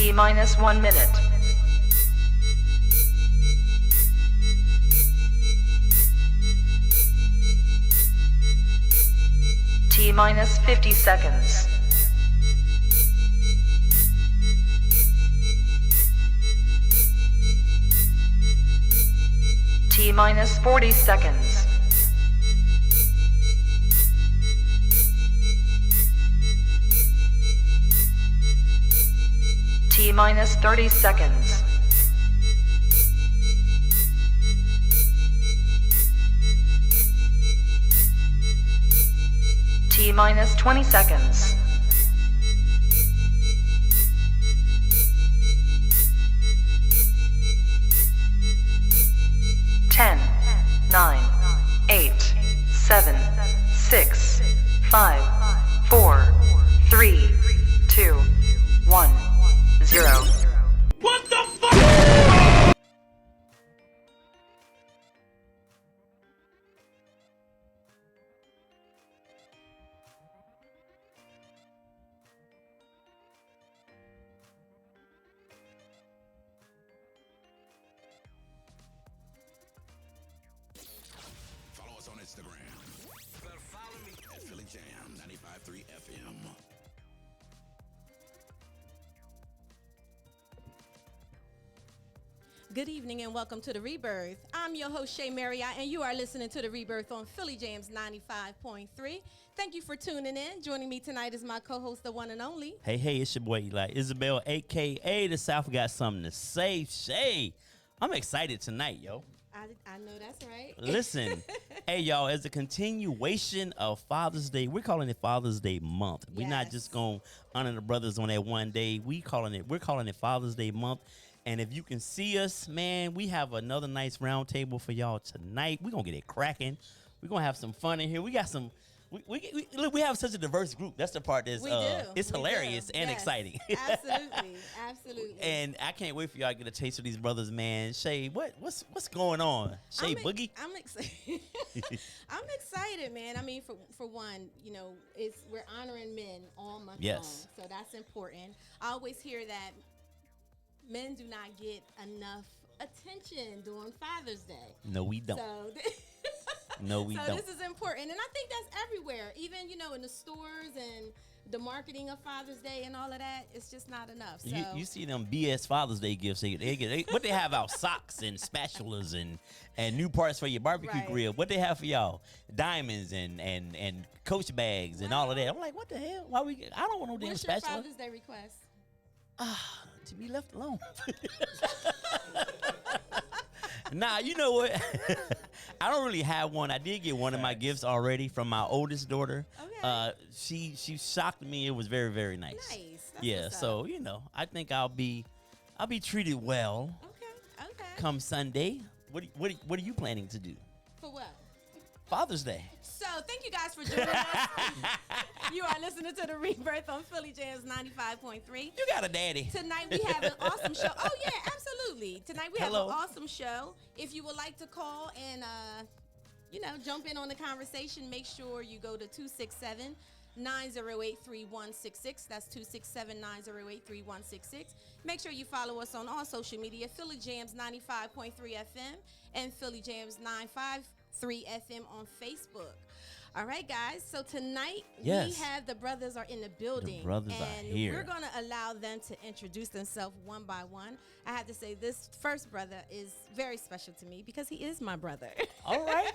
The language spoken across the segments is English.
T minus 1 minute. T minus 50 seconds. T minus 40 seconds. T minus 30 seconds. T minus 20 seconds. Ten, 9, 8, 7, 6, 5, 4, 3, 2, 1, 0. What the fuck? Follow us on Instagram. Better follow me. At Philly Jam 95.3 FM. Good evening and welcome to The Rebirth. I'm your host, Shay Marriott, and you are listening to The Rebirth on Philly Jams 95.3. Thank you for tuning in. Joining me tonight is my co-host, the one and only. Hey, it's your boy Eli Isabel, a.k.a. The South Got Something to Say. Shay, I'm excited tonight, yo. I know that's right. Listen, hey, y'all, as a continuation of Father's Day, we're calling it Father's Day month. We're not Yes. just going to honor the brothers on that one day. We're calling it Father's Day month. And if you can see us, man, we have another nice round table for y'all tonight. We're going to get it cracking. We're going to have some fun in here. We got some, look, we have such a diverse group. That's the part that's, We do. it's We hilarious do. and Yes. exciting. Absolutely. Absolutely. And I can't wait for y'all to get a taste of these brothers, man. Shay, what's going on? Shay Boogie? I'm excited. I'm excited, man. I mean, for one, you know, we're honoring men all month Yes. long, so that's important. I always hear that men do not get enough attention during Father's Day. No, we don't. So, No, we so don't. this is important, and I think that's everywhere. Even in the stores and the marketing of Father's Day and all of that, it's just not enough. So You see them BS Father's Day gifts. What they have out socks and spatulas and new parts for your barbecue Right. grill. What they have for y'all? Diamonds and Coach bags and all of that. I'm like, what the hell? I don't want no damn what's your spatula. Father's Day request? To be left alone. Nah, you know what? I don't really have one. I did get one of my gifts already from my oldest daughter. Okay. She shocked me. It was very, very nice. Nice. That's Yeah, what's so up. I think I'll be treated well Okay. come Sunday. What are you planning to do? For what? Father's Day. So thank you guys for joining us. You are listening to The Rebirth on Philly Jams 95.3. You got a daddy. Tonight we have an awesome show. Oh yeah, absolutely. Tonight we have Hello. an awesome show. If you would like to call and jump in on the conversation, make sure you go to 267 908-3166. That's 267-908-3166. Make sure you follow us on all social media, Philly Jams 95.3 FM and Philly Jams 953 FM on Facebook. All right, guys. So tonight Yes. we have the brothers are in the building. brothers are and here. we're going to allow them to introduce themselves one by one. I have to say this first brother is very special to me because he is my brother. All right.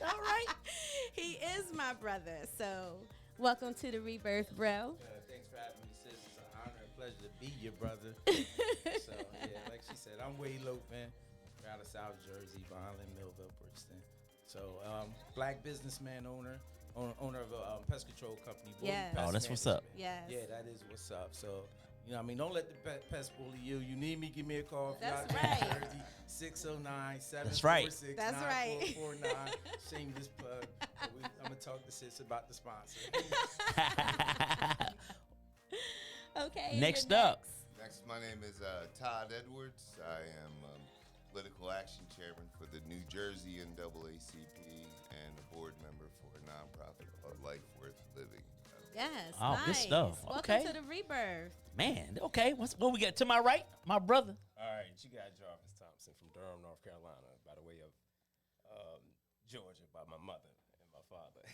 He is my brother. So welcome to The Rebirth, bro. Thanks for having me, sis. It's an honor and pleasure to be your brother. So, yeah, like she said, I'm Wade Lopeman. We're out of South Jersey, Violin, Millville, Brixton. So, black businessman, owner of a pest control company. Bully Yes. Pest Oh, that's what's up. Yes. Yeah, that is what's up. So, don't let the pest bully you. You need me, give me a call. If That's you're out in right. Jersey, 609-746-9449. That's right. That's right. Shameless plug. I'm going to talk to sis about the sponsor. Okay. Next you're up. Next, my name is Todd Edwards. I am political action chairman for the New Jersey NAACP and a board member for a nonprofit called Life Worth Living. Yes. Oh, nice. good stuff. Welcome Okay. to the Rebirth. Man, okay. What we got to my right? My brother. All right, you got Jarvis Thompson from Durham, North Carolina, by the way of Georgia, by my mother and my father.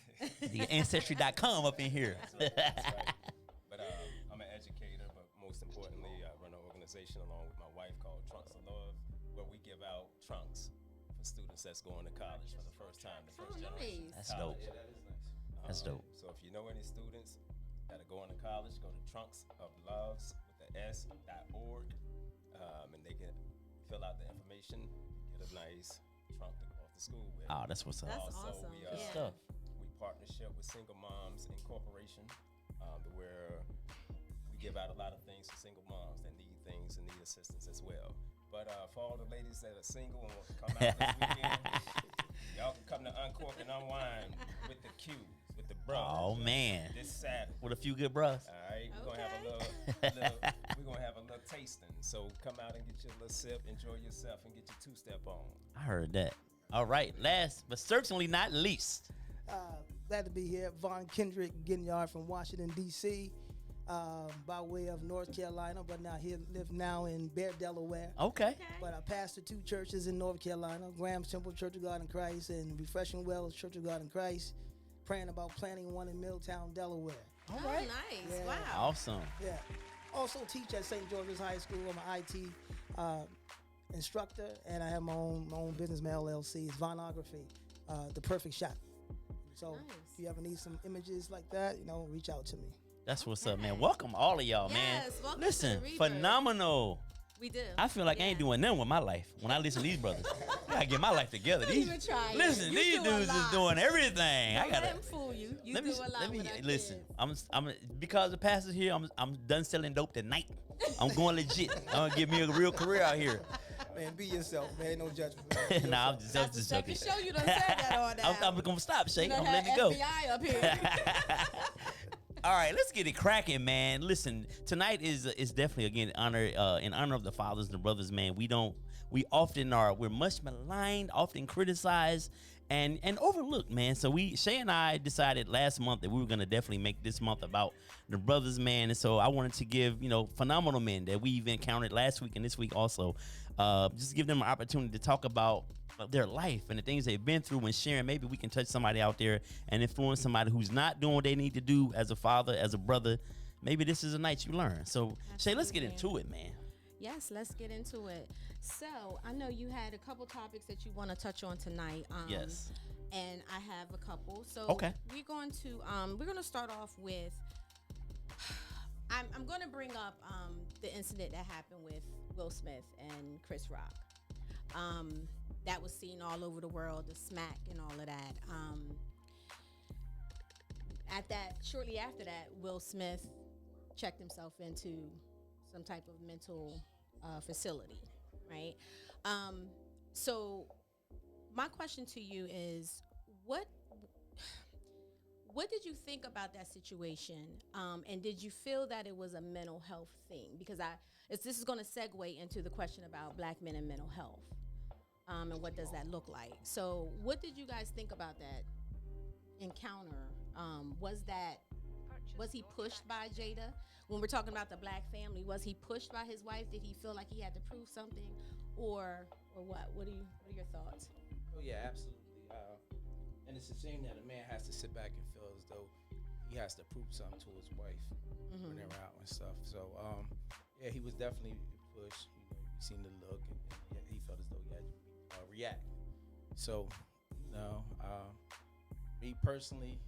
The Ancestry.com up in here. That's right. But I'm an educator, but most importantly, I run an organization along with my wife called Trunks of Love, where we give out trunks for students that's going to college for the first time, the first generation. nice. That's dope. Yeah, that is nice. That's dope. So if you know any students that are going to college, go to trunksofloves with the s.org, and they can fill out the information, get a nice trunk to go off to school with. Oh, that's what's up. That's Also, awesome. we, yeah. Stuff. We partnership with Single Moms Incorporation, where we give out a lot of things to single moms that need things and need assistance as well. But for all the ladies that are single and want to come out this weekend, y'all can come to Uncork and Unwind with the Q's, with the brothers. Oh man. This Saturday. With a few good bros. All right, we're gonna have a we're gonna have a little tasting. So come out and get your little sip, enjoy yourself, and get your two-step on. I heard that. All right. Last but certainly not least. Glad to be here. Vaughn Kendrick Ginyard from Washington, D.C., by way of North Carolina, but now live now in Bear, Delaware. Okay. But I pastor 2 churches in North Carolina, Graham's Temple Church of God in Christ and Refreshing Wells Church of God in Christ, praying about planting one in Milltown, Delaware. Oh, nice. Yeah. Wow. Awesome. Yeah. Also teach at St. George's High School. I'm an IT instructor, and I have my own business, my LLC. It's Vonography, The Perfect Shot. So Nice. if you ever need some images like that, reach out to me. That's what's up, man. Welcome all of y'all, man. Yes, welcome to Listen, the Rebirth. phenomenal. We do. I feel like I ain't Yeah. doing nothing with my life when I listen to these brothers. I gotta get my life together. Don't These, even try it. listen, You these do a dudes is lot. doing everything. I Don't gotta. let him fool you. You Let do me, a lot let me with our listen. kids. I'm because the pastor's here. I'm done selling dope tonight. I'm going legit. I'm gonna give me a real career out here. Man, be yourself, man. No judgment. Nah, I'm just That's the second joking. show you done said that on now. I'm gonna stop, Shay. You done I'm had letting it go. FBI up here. All right, let's get it cracking, man. Listen, tonight is definitely again in honor of the fathers and the brothers, man. We're much maligned, often criticized, and overlooked, man. So Shay and I decided last month that we were gonna definitely make this month about the brothers, man. And so I wanted to give phenomenal men that we've encountered last week and this week also, just give them an opportunity to talk about their life and the things they've been through, and sharing maybe we can touch somebody out there and influence somebody who's not doing what they need to do as a father, as a brother. Maybe this is a night you learn. So Shay, let's get into it, man. Yes, let's get into it. So I know you had a couple topics that you want to touch on tonight. Yes. And I have a couple. So Okay. we're going to start off with. I'm going to bring up the incident that happened with Will Smith and Chris Rock. That was seen all over the world, the smack and all of that. Shortly after that, Will Smith checked himself into some type of mental facility, right? So my question to you is, what did you think about that situation? And did you feel that it was a mental health thing? Because this is going to segue into the question about black men and mental health. And what does that look like? So what did you guys think about that encounter? Was he pushed by Jada? When we're talking about the black family, was he pushed by his wife? Did he feel like he had to prove something, or what? What are your thoughts? Oh yeah, absolutely. And it's a shame that a man has to sit back and feel as though he has to prove something to his wife when they're out and stuff. So yeah, he was definitely pushed. You seen the look, and he felt as though he had to react. So me personally,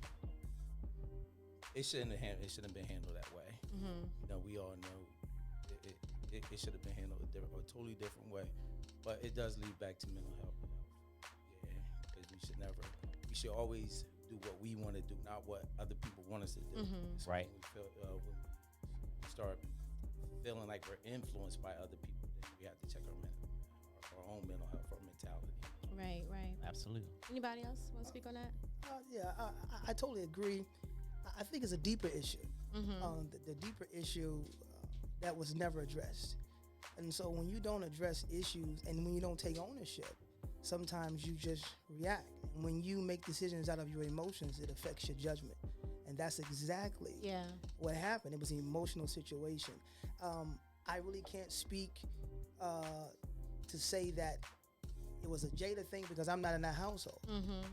it shouldn't have been handled that way. We all know it should have been handled a totally different way. But it does lead back to mental health. Yeah, because we should always do what we want to do, not what other people want us to do. So Right. When we start feeling like we're influenced by other people, then we have to check our own mental health, our mentality. Right. Absolutely. Anybody else want to speak on that? Yeah, I totally agree. I think it's a deeper issue. The deeper issue that was never addressed. And so when you don't address issues and when you don't take ownership, sometimes you just react. When you make decisions out of your emotions, it affects your judgment. and that's exactly Yeah. what happened. It was an emotional situation. I really can't speak to say that it was a Jada thing because I'm not in that household.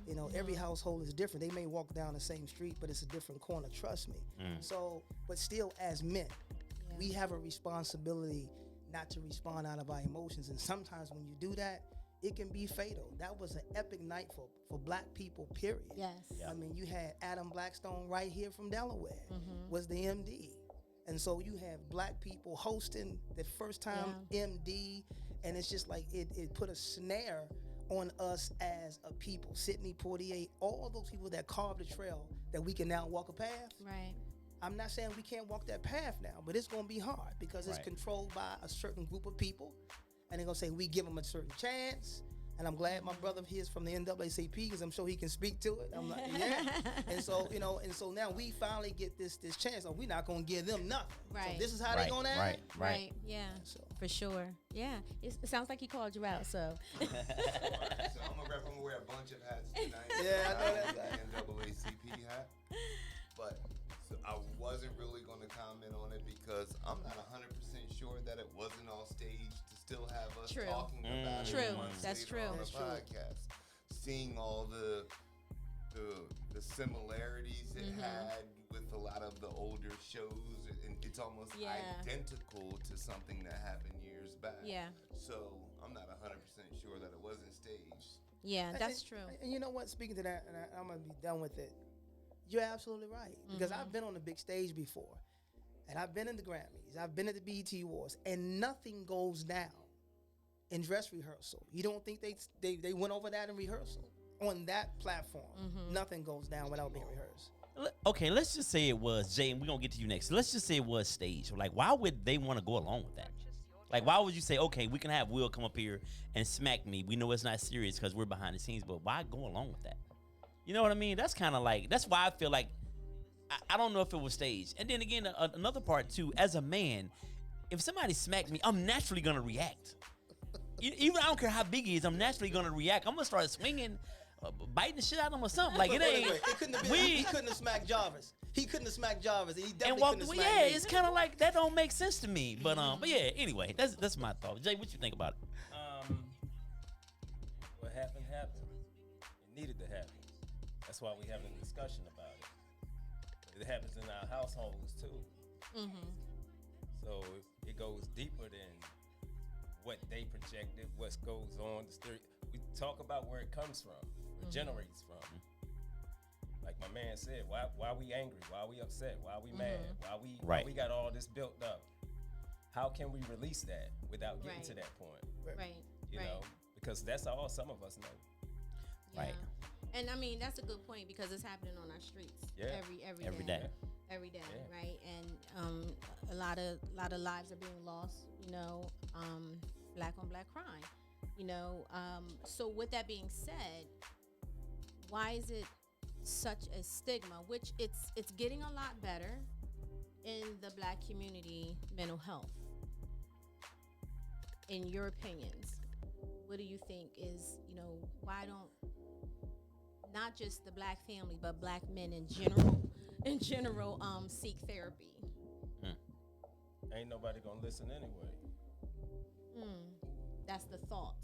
You know, every household is different. They may walk down the same street, but it's a different corner. Trust me. So, but still, as men, we have a responsibility not to respond out of our emotions. And sometimes when you do that, it can be fatal. That was an epic night for black people, period. Yes. I mean, you had Adam Blackstone right here from Delaware, was the MD. And so you have black people hosting the first time MD, and it's just like it put a snare on us as a people. Sidney Poitier, all those people that carved the trail that we can now walk a path. Right. I'm not saying we can't walk that path now, but it's going to be hard because it's Right. controlled by a certain group of people, and they're going to say we give them a certain chance. And I'm glad my brother here is from the NAACP because I'm sure he can speak to it. I'm like, yeah. And so, you know, and so now we finally get this chance. So we're not going to give them nothing. Right. So this is how Right, they're going to right, act. Right. Yeah. So. For sure. Yeah. It sounds like he called you out. So. So I'm gonna wear a bunch of hats tonight. Yeah, I know that. NAACP hat. But so I wasn't really gonna comment on it because I'm not 100% sure that it wasn't all staged to still have us True. talking about True. it months That's later true. on That's the true. podcast. Seeing all the similarities it had with a lot of the older shows, and it's almost Yeah. identical to something that happened years back. Yeah. So I'm not 100% sure that it wasn't staged. Yeah, that's And- true. And you know what? Speaking to that, and I'm going to be done with it. You're absolutely right. Because I've been on the big stage before. And I've been in the Grammys. I've been at the BET Awards. And nothing goes down in dress rehearsal. You don't think they went over that in rehearsal? On that platform, nothing goes down without being rehearsed. Okay, let's just say it was Jay, and we're gonna get to you next. Let's just say it was staged. Like, why would they want to go along with that? Like, why would you say, okay, we can have Will come up here and smack me? We know it's not serious because we're behind the scenes, but why go along with that? You know what I mean? That's kind of like, that's why I feel like, I don't know if it was staged. And then again, another part too, as a man, if somebody smacked me, I'm naturally gonna react. Even I don't care how big he is, I'm naturally gonna react. I'm gonna start swinging, biting the shit out of him or something. Like, it ain't. It couldn't have been, he couldn't have smacked Jarvis. He couldn't have smacked Jarvis. He definitely And walk couldn't away. have Yeah, smacked me. it's kind of like that don't make sense to me. But yeah. Anyway, that's my thought. Jay, what you think about it? What happened happened. It needed to happen. That's why we having a discussion about it. It happens in our households too. So it goes deeper than what they projected, what goes on the street. We talk about where it comes from, where it generates from. Like my man said, why we angry? Why we upset? Why we mad? Why we got all this built up? How can we release that without getting to that point? Right. You know, because that's all some of us know. Yeah. Right. And I mean that's a good point because it's happening on our streets every day. Every day, Yeah. right? And a lot of lives are being lost, you know, black on black crime. You know, so with that being said, why is it such a stigma, which it's getting a lot better in the black community mental health? In your opinions, what do you think is, you know, why don't not just the black family but black men in general seek therapy? Ain't nobody gonna listen anyway. That's the thought.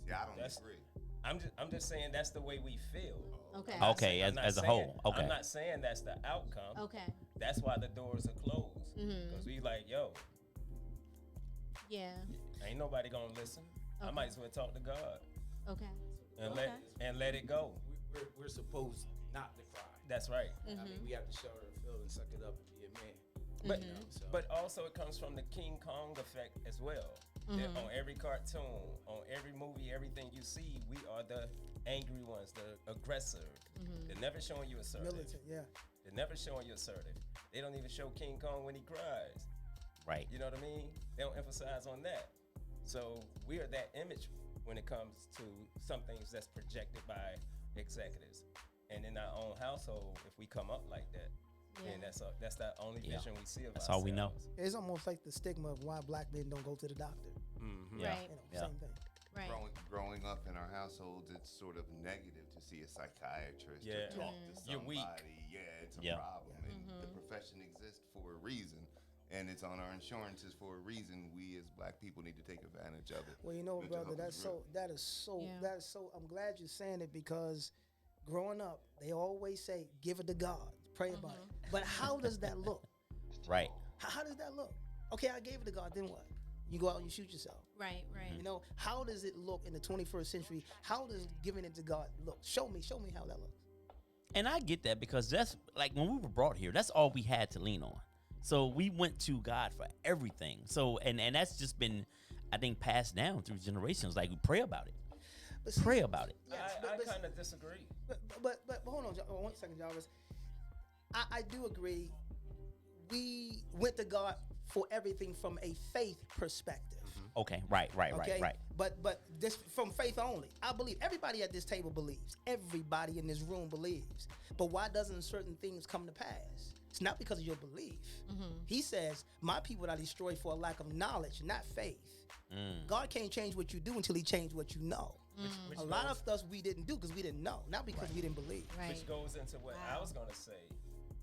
See, I don't That's- agree. I'm just saying that's the way we feel. Okay. I'm not Okay, saying- I'm not as a saying- whole. Okay. I'm not saying that's the outcome. Okay. That's why the doors are closed. Because we like, yo, Yeah. ain't nobody gonna listen. I Okay. might as well talk to God Okay. and Okay. let it go. We're supposed not to cry. That's right. I mean, we have to show our feel and suck it up and be a man. But You know, so. but also it comes from the King Kong effect as well. That on every cartoon, on every movie, everything you see, we are the angry ones, the aggressor. They're never showing you assertive. Militant, yeah. They're never showing you assertive. They don't even show King Kong when he cries. Right. You know what I mean? They don't emphasize on that. So we are that image when it comes to some things that's projected by executives. And in our own household, if we come up like that, then that's the only Yeah. vision we see of That's all we know. ourselves. It's almost like the stigma of why black men don't go to the doctor. Mhm. Yeah. Right. You know, Yeah. same thing. Right. growing up in our households, it's sort of negative to see a psychiatrist Yeah. or talk to You're somebody. weak. Yeah, it's a Yeah. problem. And the profession exists for a reason. And it's on our insurances for a reason. We as black people need to take advantage of it. Well, you know, Mental brother, health is real. that is so Yeah. that is so. I'm glad you're saying it because growing up, they always say, "Give it to God, pray about it." But how does that look? Right. How does that look? Okay, I gave it to God. Then what? You go out and you shoot yourself. Right, right. You know, how does it look in the 21st century? How does giving it to God look? Show me how that looks. And I get that because that's like when we were brought here, that's all we had to lean on. So we went to God for everything. So and that's just been, I think, passed down through generations. Like we pray about it. But see, Pray about it. Yes, I but kind of disagree. But hold on, 1 second, Jarvis. I do agree. We went to God for everything from a faith perspective. Okay. Right. Okay, Right. But this from faith only. I believe everybody at this table believes. Everybody in this room believes. But why doesn't certain things come to pass? It's not because of your belief. He says, "My people are destroyed for a lack of knowledge, not faith." God can't change what you do until He changes what you know. Which A lot goes- of stuff we didn't do because we didn't know, not because we didn't believe. Right. Which goes into what I Wow. was gonna say.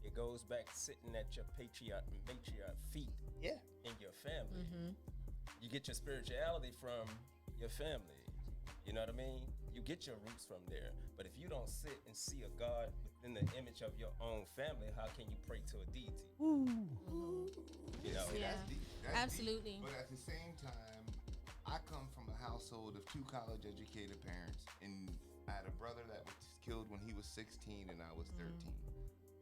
It goes back sitting at your patriarch and matriarch feet Yeah. in your family. You get your spirituality from your family. You know what I mean? You get your roots from there. But if you don't sit and see a God within the image of your own family, how can you pray to a deity? You know? See, Yeah. that's deep. That's Absolutely. Deep. But at the same time, I come from a household of 2 college-educated parents, and I had a brother that was killed when he was 16 and I was 13.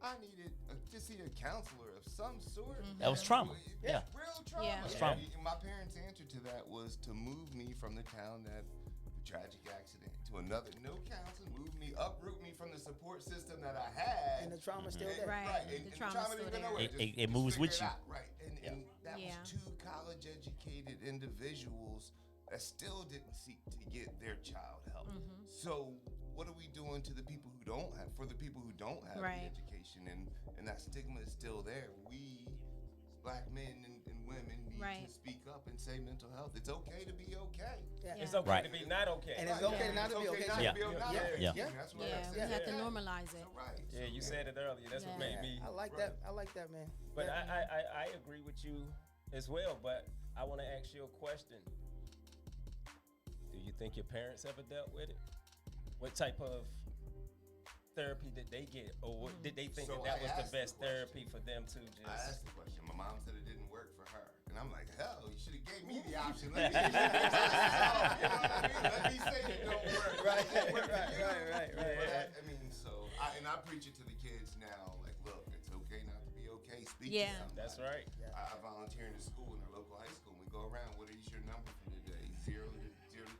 I needed to see a counselor of some sort. That was trauma. Yeah. Real trauma. Yeah. That's trauma. And my parents' answer to that was to move me from the town that the tragic accident to another, no counseling, move me, uproot me from the support system that I had. And the trauma's still there. Right. And The the trauma's trauma still didn't go there. nowhere. It moves figure with it you. out. Right. And that Yeah. was 2 college-educated individuals that still didn't seek to get their child help. So what are we doing to the people who don't have, for the people who don't have Right. the education, and that stigma is still there. We black men and women need Right. to speak up and say mental health. It's okay to be okay. Yeah. It's Yeah. okay Right. to be not okay. And it's Right. okay not to be It's okay. not too. Yeah. to be not Yeah. okay. Yeah. That's what I Yeah, said. we have to Yeah. normalize it. So, right. Yeah, you said it earlier. That's what made me. I like Right. that. I like that, man. But Yeah. I agree with you as well. But I want to ask you a question. Do you think your parents ever dealt with it? What type of therapy did they get, or did they think So that I was asked the best the question. therapy for them to I just? asked the question. My mom said it didn't work for her. And I'm like, hell, you should have gave me the option. Let me figure this out. You know what I mean? Let me say it don't work. Right, It don't work for right, you. right. But I mean, so I preach it to the kids now. Like, look, it's okay not to be okay. Speak Yeah. to somebody. That's right. I volunteer in the school, in our local high school. We go around. What is your number for today? 0 to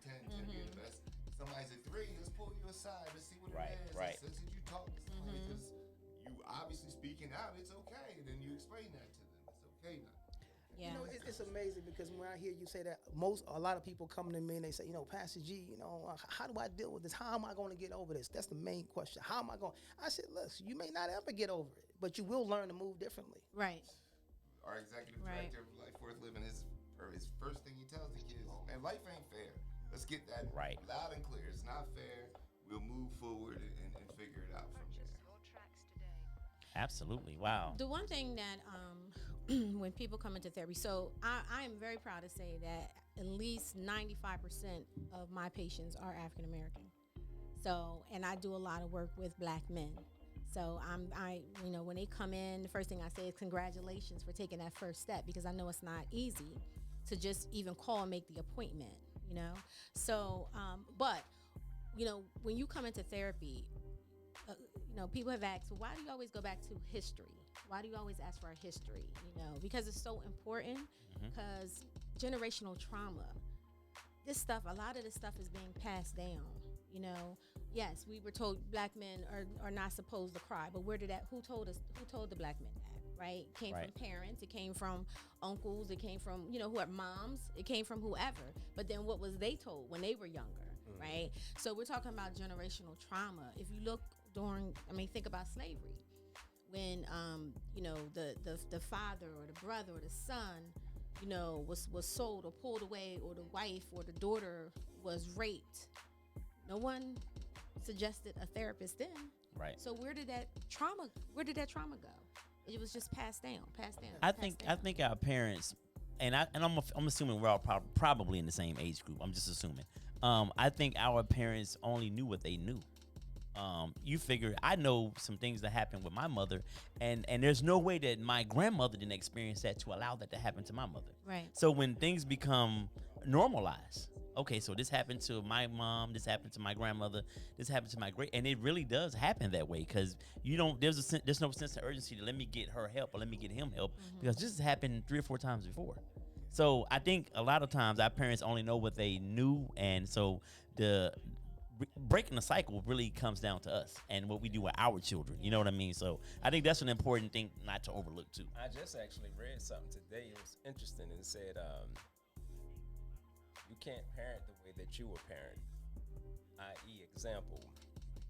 10. 10 being the best. Somebody's at 3. Let's pull you aside. Let's see what Right, it is. right. Since you talk to somebody, because you obviously speaking out, it's okay. And then you explain that to them. It's okay now. Yeah. You know, it's amazing because when I hear you say that, a lot of people come to me and they say, Pastor G, how do I deal with this? How am I going to get over this? That's the main question. How am I going? I said, look, you may not ever get over it, but you will learn to move differently. Right. Our executive Right. director of Life Worth Living, his first thing he tells the kids, man, life ain't fair. Let's get that Right. loud and clear. It's not fair. We'll move forward and figure it out from there. Absolutely. Wow. The one thing that when people come into therapy, so I am very proud to say that at least 95% of my patients are African American. So, and I do a lot of work with Black men. So when they come in, the first thing I say is congratulations for taking that first step, because I know it's not easy to just even call and make the appointment. So, but when you come into therapy, people have asked, why do you always go back to history? Why do you always ask for our history? Because it's so important, because generational trauma, a lot of this stuff is being passed down. Yes, we were told Black men are not supposed to cry, but who told the Black men that, right? It came Right. from parents, it came from uncles, it came from, who are moms, it came from whoever. But then what was they told when they were younger, right? So we're talking about generational trauma. If you look think about slavery. When, the father or the brother or the son was sold or pulled away, or the wife or the daughter was raped, no one suggested a therapist then. Right. So where did that trauma go? It was just passed down. I think our parents, and I'm assuming we're all probably in the same age group. I'm just assuming. I think our parents only knew what they knew. You figure I know some things that happened with my mother, and there's no way that my grandmother didn't experience that to allow that to happen to my mother. Right. So when things become normalized, okay, so this happened to my mom, this happened to my grandmother, this happened to my great, and it really does happen that way, because there's no sense of urgency to let me get her help or let me get him help, because this has happened 3 or 4 times before. So I think a lot of times our parents only know what they knew, and so the breaking the cycle really comes down to us and what we do with our children. You know what I mean? So I think that's an important thing not to overlook too. I just actually read something today. It was interesting, and it said, you can't parent the way that you were parented. I.e., example.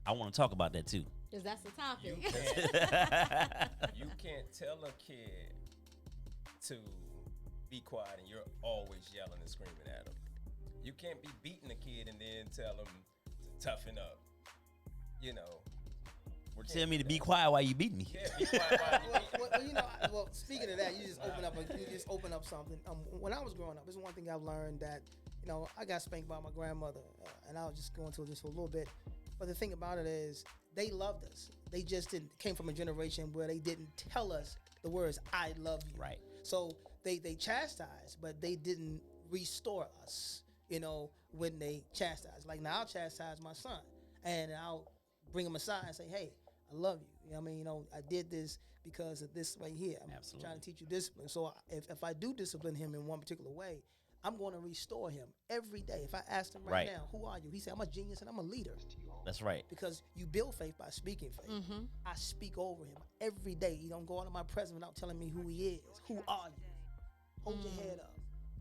I want to talk about that too. Because that's the You topic. can't tell a kid to be quiet and you're always yelling and screaming at them. You can't be beating a kid and then tell them to toughen up. You know. Or tell me to be quiet while you beat me. Yeah, be quiet while you well, speaking of that, you just open up something. When I was growing up, this is one thing I've learned, that I got spanked by my grandmother, and I'll just go into this for a little bit. But the thing about it is, they loved us. They just came from a generation where they didn't tell us the words "I love you." Right. So they chastised, but they didn't restore us. When they chastise. Like now, I'll chastise my son, and I'll bring him aside and say, "Hey, I love you. You know what I mean? I did this because of this right here. I'm Absolutely. trying to teach you discipline. So if I do discipline him in one particular way, I'm going to restore him every day. If I asked him right Right. now, who are you? He said, I'm a genius and I'm a leader. That's right. Because you build faith by speaking faith. Mm-hmm. I speak over him every day. You don't go out of my presence without telling me who he is. Who are you? Hold your head up.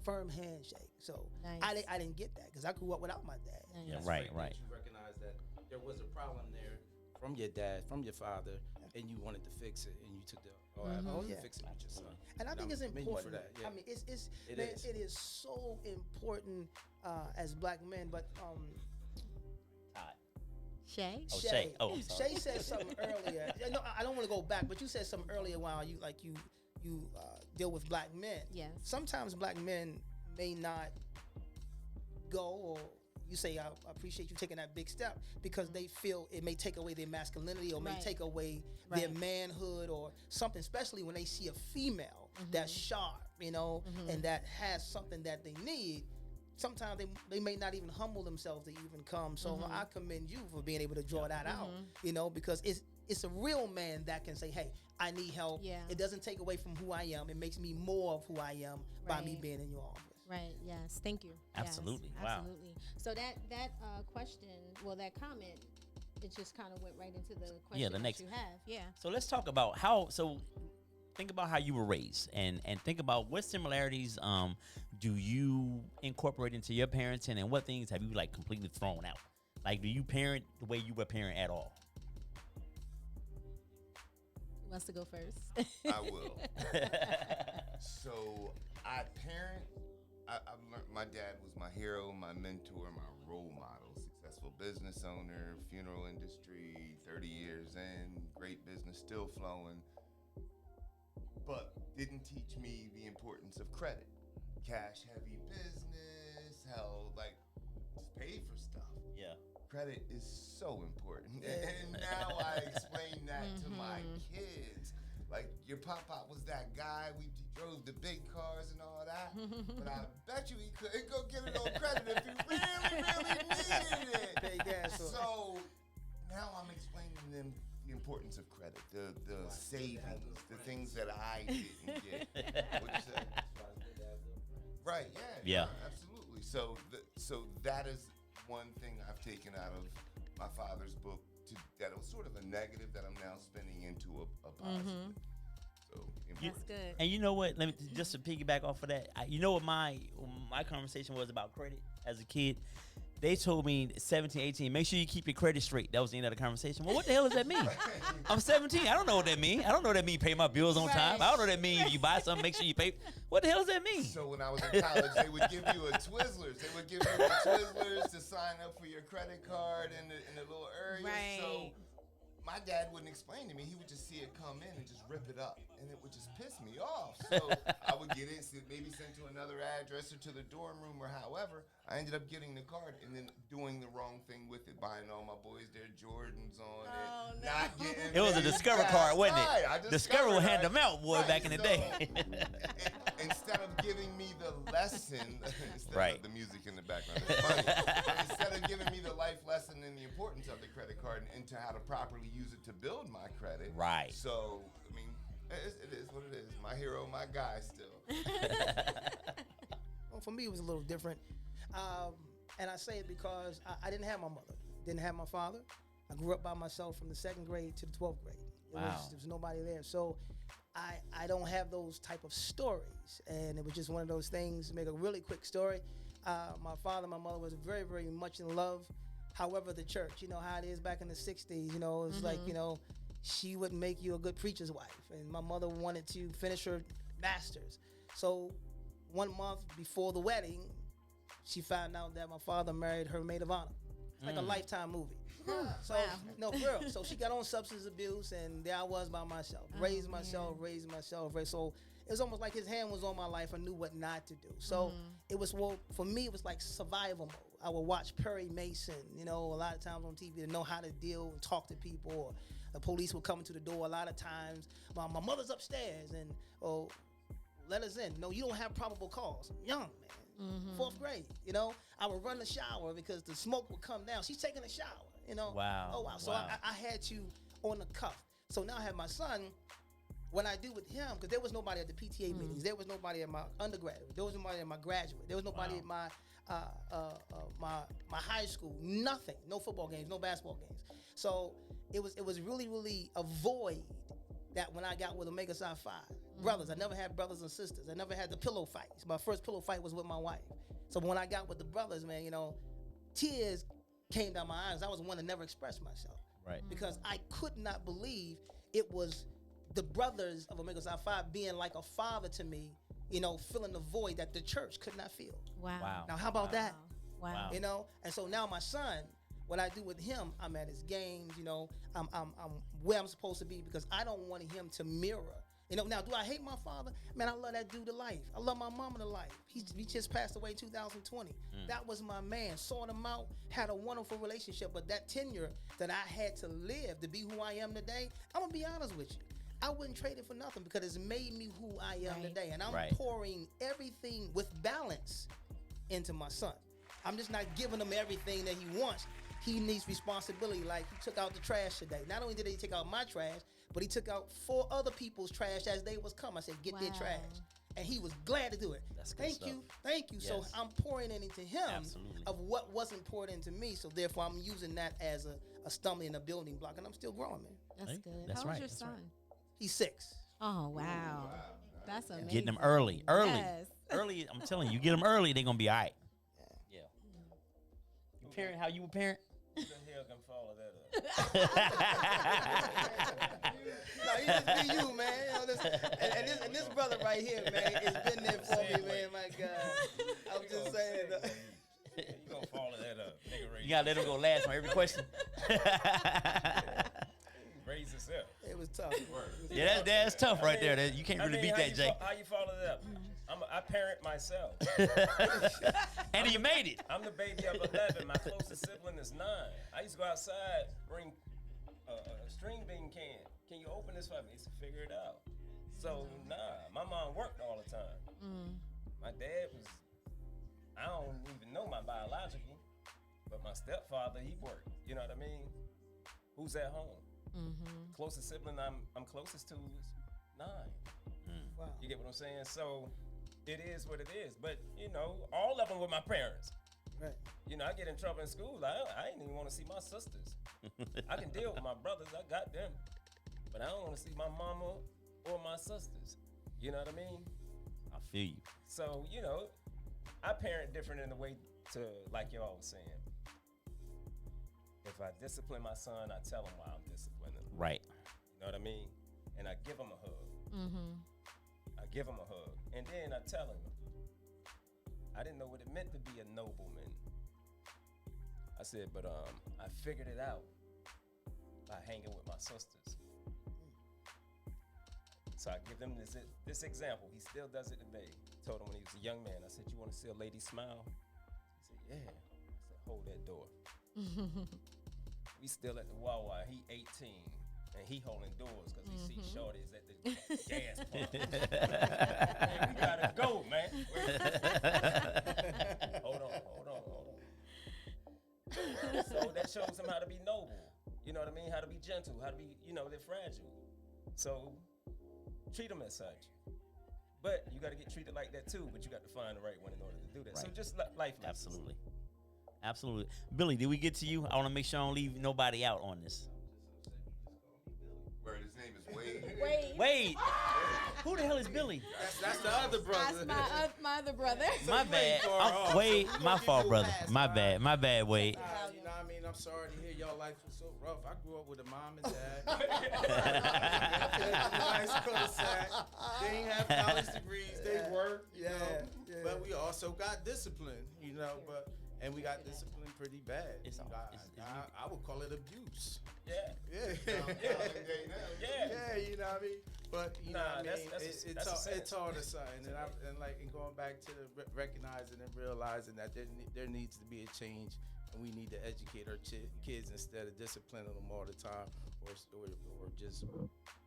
Firm handshake. So Nice. I didn't get that because I grew up without my dad. Nice. Yeah, That's right, great right. that you recognize that there was a problem there from your dad, from your father, and you wanted to fix it, and you took the Yeah. fix it with your son. And I think it's I'm commending you important. for that. Yeah. I mean, it's It man, is. it is so important as black men. But Shay? Oh, Shay. Oh, I'm sorry. Shay said something earlier. No, I don't want to go back, but you said something earlier while you deal with black men. Yes. Sometimes black men may not go, or you say, I appreciate you taking that big step, because they feel it may take away their masculinity, or may Right. take away their Right. manhood or something, especially when they see a female that's sharp, and that has something that they need. Sometimes they may not even humble themselves to even come. So I commend you for being able to draw that out, because it's a real man that can say, hey, I need help. Yeah. It doesn't take away from who I am. It makes me more of who I am by me Right. being in your office. Right. Yes. Thank you. Absolutely. Yes, Wow. absolutely. So that question, that comment, it just kind of went right into the question the next- that you have. Yeah. So let's talk about think about how you were raised, and think about what similarities do you incorporate into your parenting, and what things have you completely thrown out? Like, do you parent the way you were parent at all? Who wants to go first? I will. So I've learned, my dad was my hero, my mentor, my role model. Successful business owner, funeral industry, 30 years in, great business still flowing, but didn't teach me the importance of credit. Cash heavy business, hell, just pay for stuff. Yeah. Credit is so important. And now I explain that to my kids. Like, your pop was that guy, he drove the big cars and all that, but I bet you he couldn't go get it on credit if he really, really needed it. Pay gas for it. So now I'm explaining to them the importance of credit, the savings, the things that I didn't get. What'd you say? Right, yeah, absolutely. So that is one thing I've taken out of my father's book, that was sort of a negative that I'm now spinning into a positive. So That's important. good. And you know what? Let me just to piggyback off of that. You know what my conversation was about credit as a kid. They told me 17, 18, make sure you keep your credit straight. That was the end of the conversation. Well, what the hell does that mean? I'm 17. I don't know what that means. I don't know what that means pay my bills on time. I don't know what that means if you buy something, make sure you pay. What the hell does that mean? So when I was in college, they would give you a Twizzlers. They would give you the Twizzlers to sign up for your credit card in the little area. Right. So my dad wouldn't explain to me. He would just see it come in and just rip it up, and it would just piss me off. So I would get it, maybe sent to another address or to the dorm room or however. I ended up getting the card and then doing the wrong thing with it, buying all my boys their Jordans on it, not getting. It was a Discover card, wasn't it? Right, Discover would hand them out, boy, Right, back in the so- day. Instead of giving me the lesson, instead Right. of the music in the background, it's funny. Instead of giving me the life lesson and the importance of the credit card and into how to properly use it to build my credit. Right. So, I mean, it is what it is. My hero, my guy still. Well, for me, it was a little different. And I say it because I didn't have my mother, didn't have my father. I grew up by myself from the 2nd grade to the 12th grade. There was nobody there. So I don't have those type of stories. And it was just one of those things, to make a really quick story. My father and my mother was very, very much in love. However, the church, you know how it is back in the 60s, you know, it's like, you know, she wouldn't make you a good preacher's wife. And my mother wanted to finish her master's. So 1 month before the wedding, she found out that my father married her maid of honor. It's like a Lifetime movie. So, no, for real. So she got on substance abuse, and there I was by myself. Raised myself. So it was almost like his hand was on my life. I knew what not to do. So it was, well, for me, it was like survival mode. I would watch Perry Mason, you know, a lot of times on TV to know how to deal and talk to people. Or the police would come into the door a lot of times. My mother's upstairs, and, oh, let us in. No, you don't have probable cause. I'm young, man. 4th grade, you know. I would run the shower because the smoke would come down. She's taking a shower, you know. Wow. Oh, wow. So Wow. I had you on the cuff. So now I have my son. What I do with him, because there was nobody at the PTA meetings. There was nobody at my undergraduate. There was nobody at my graduate. There was nobody at my my high school. Nothing. No football games. No basketball games. So it was really a void that when I got with Omega Psi Phi. Brothers. I never had brothers and sisters. I never had the pillow fights. My first pillow fight was with my wife. So when I got with the brothers, man, you know, tears came down my eyes. I was one to never express myself. Right. Because I could not believe it was the brothers of Omega Psi Phi being like a father to me, you know, filling the void that the church could not fill. Wow. Now, how about that? Wow. You know? And so now my son, what I do with him, I'm at his games, you know, I'm where I'm supposed to be because I don't want him to mirror. You know, now, do I hate my father? Man, I love that dude to life. I love my mama to life. He just passed away in 2020. That was my man. Sought him out, had a wonderful relationship. But that tenure that I had to live to be who I am today, I'm going to be honest with you. I wouldn't trade it for nothing because it's made me who I am today. And I'm pouring everything with balance into my son. I'm just not giving him everything that he wants. He needs responsibility. Like he took out the trash today. Not only did he take out my trash, but he took out 4 other people's trash as they was come. I said, get their trash. And he was glad to do it. That's good Thank stuff. you. Thank you. Yes. So I'm pouring it into him Absolutely. of what wasn't poured into me. So therefore, I'm using that as a stumbling, a building block. And I'm still growing, man. That's Hey, good. that's How right, old's your that's son? right. He's 6. Oh, wow. That's amazing. Getting them early. Yes. Early. I'm telling you, get them early, they're going to be all right. Yeah. You parent how you would parent? Who the hell can follow that up? No, you just be you, man. You know, and this brother right here, man, has been there for me, man. My God. I'm just saying. You gonna follow that up, nigga? Raise You got to let them go last on every question. raise yourself. It was tough. Yeah, that's tough right there. You can't really beat that, Jay. How you follow that up? I parent myself. And you made it. I'm the baby of 11. My closest sibling is 9. I used to go outside, bring a string bean can. Can you open this for me? He said, figure it out. So, my mom worked all the time. My dad was, I don't even know my biological, but my stepfather, he worked. You know what I mean? Who's at home? Closest sibling I'm closest to is 9. Wow. You get what I'm saying? So it is what it is. But, you know, all of them with my parents. Right. You know, I get in trouble in school. I ain't even want to see my sisters. I can deal with my brothers. I got them. But I don't want to see my mama or my sisters. You know what I mean? I feel you. So, you know, I parent different in the way to, like y'all was saying. If I discipline my son, I tell him why I'm disciplining him. Right. You know what I mean? And I give him a hug. I give him a hug. And then I tell him, I didn't know what it meant to be a nobleman. I said, but I figured it out by hanging with my sisters. So I give him this example. He still does it today. Told him when he was a young man, I said, you want to see a lady smile? He said, yeah. I said, hold that door. We still at the Wawa. He 18. And he holding doors because he sees shorties at the gas pump. Hey, we gotta go, man. Hold on. So that shows him how to be noble. You know what I mean? How to be gentle. How to be, they're fragile. So treat them as such. But you got to get treated like that too. But you got to find the right one in order to do that. Right. So just life lessons. Absolutely. Billy, did we get to you? I want to make sure I don't leave nobody out on this. Word, his name is Wade. Wade. Who the hell is Billy? That's the other brother. That's my other brother. My bad. Wade, my fault, brother. My bad, Wade. You know what I mean? I'm sorry to hear y'all life was so rough. I grew up with a mom and dad. Nice cul-de-sac. They didn't have college degrees. They worked, you know. But we also got discipline, and we got discipline pretty bad. I would call it abuse. Yeah. Yeah, you know what I mean? But you know what I mean? It's hard to say, and going back to the recognizing and realizing that there needs to be a change, and we need to educate our kids instead of disciplining them all the time, or just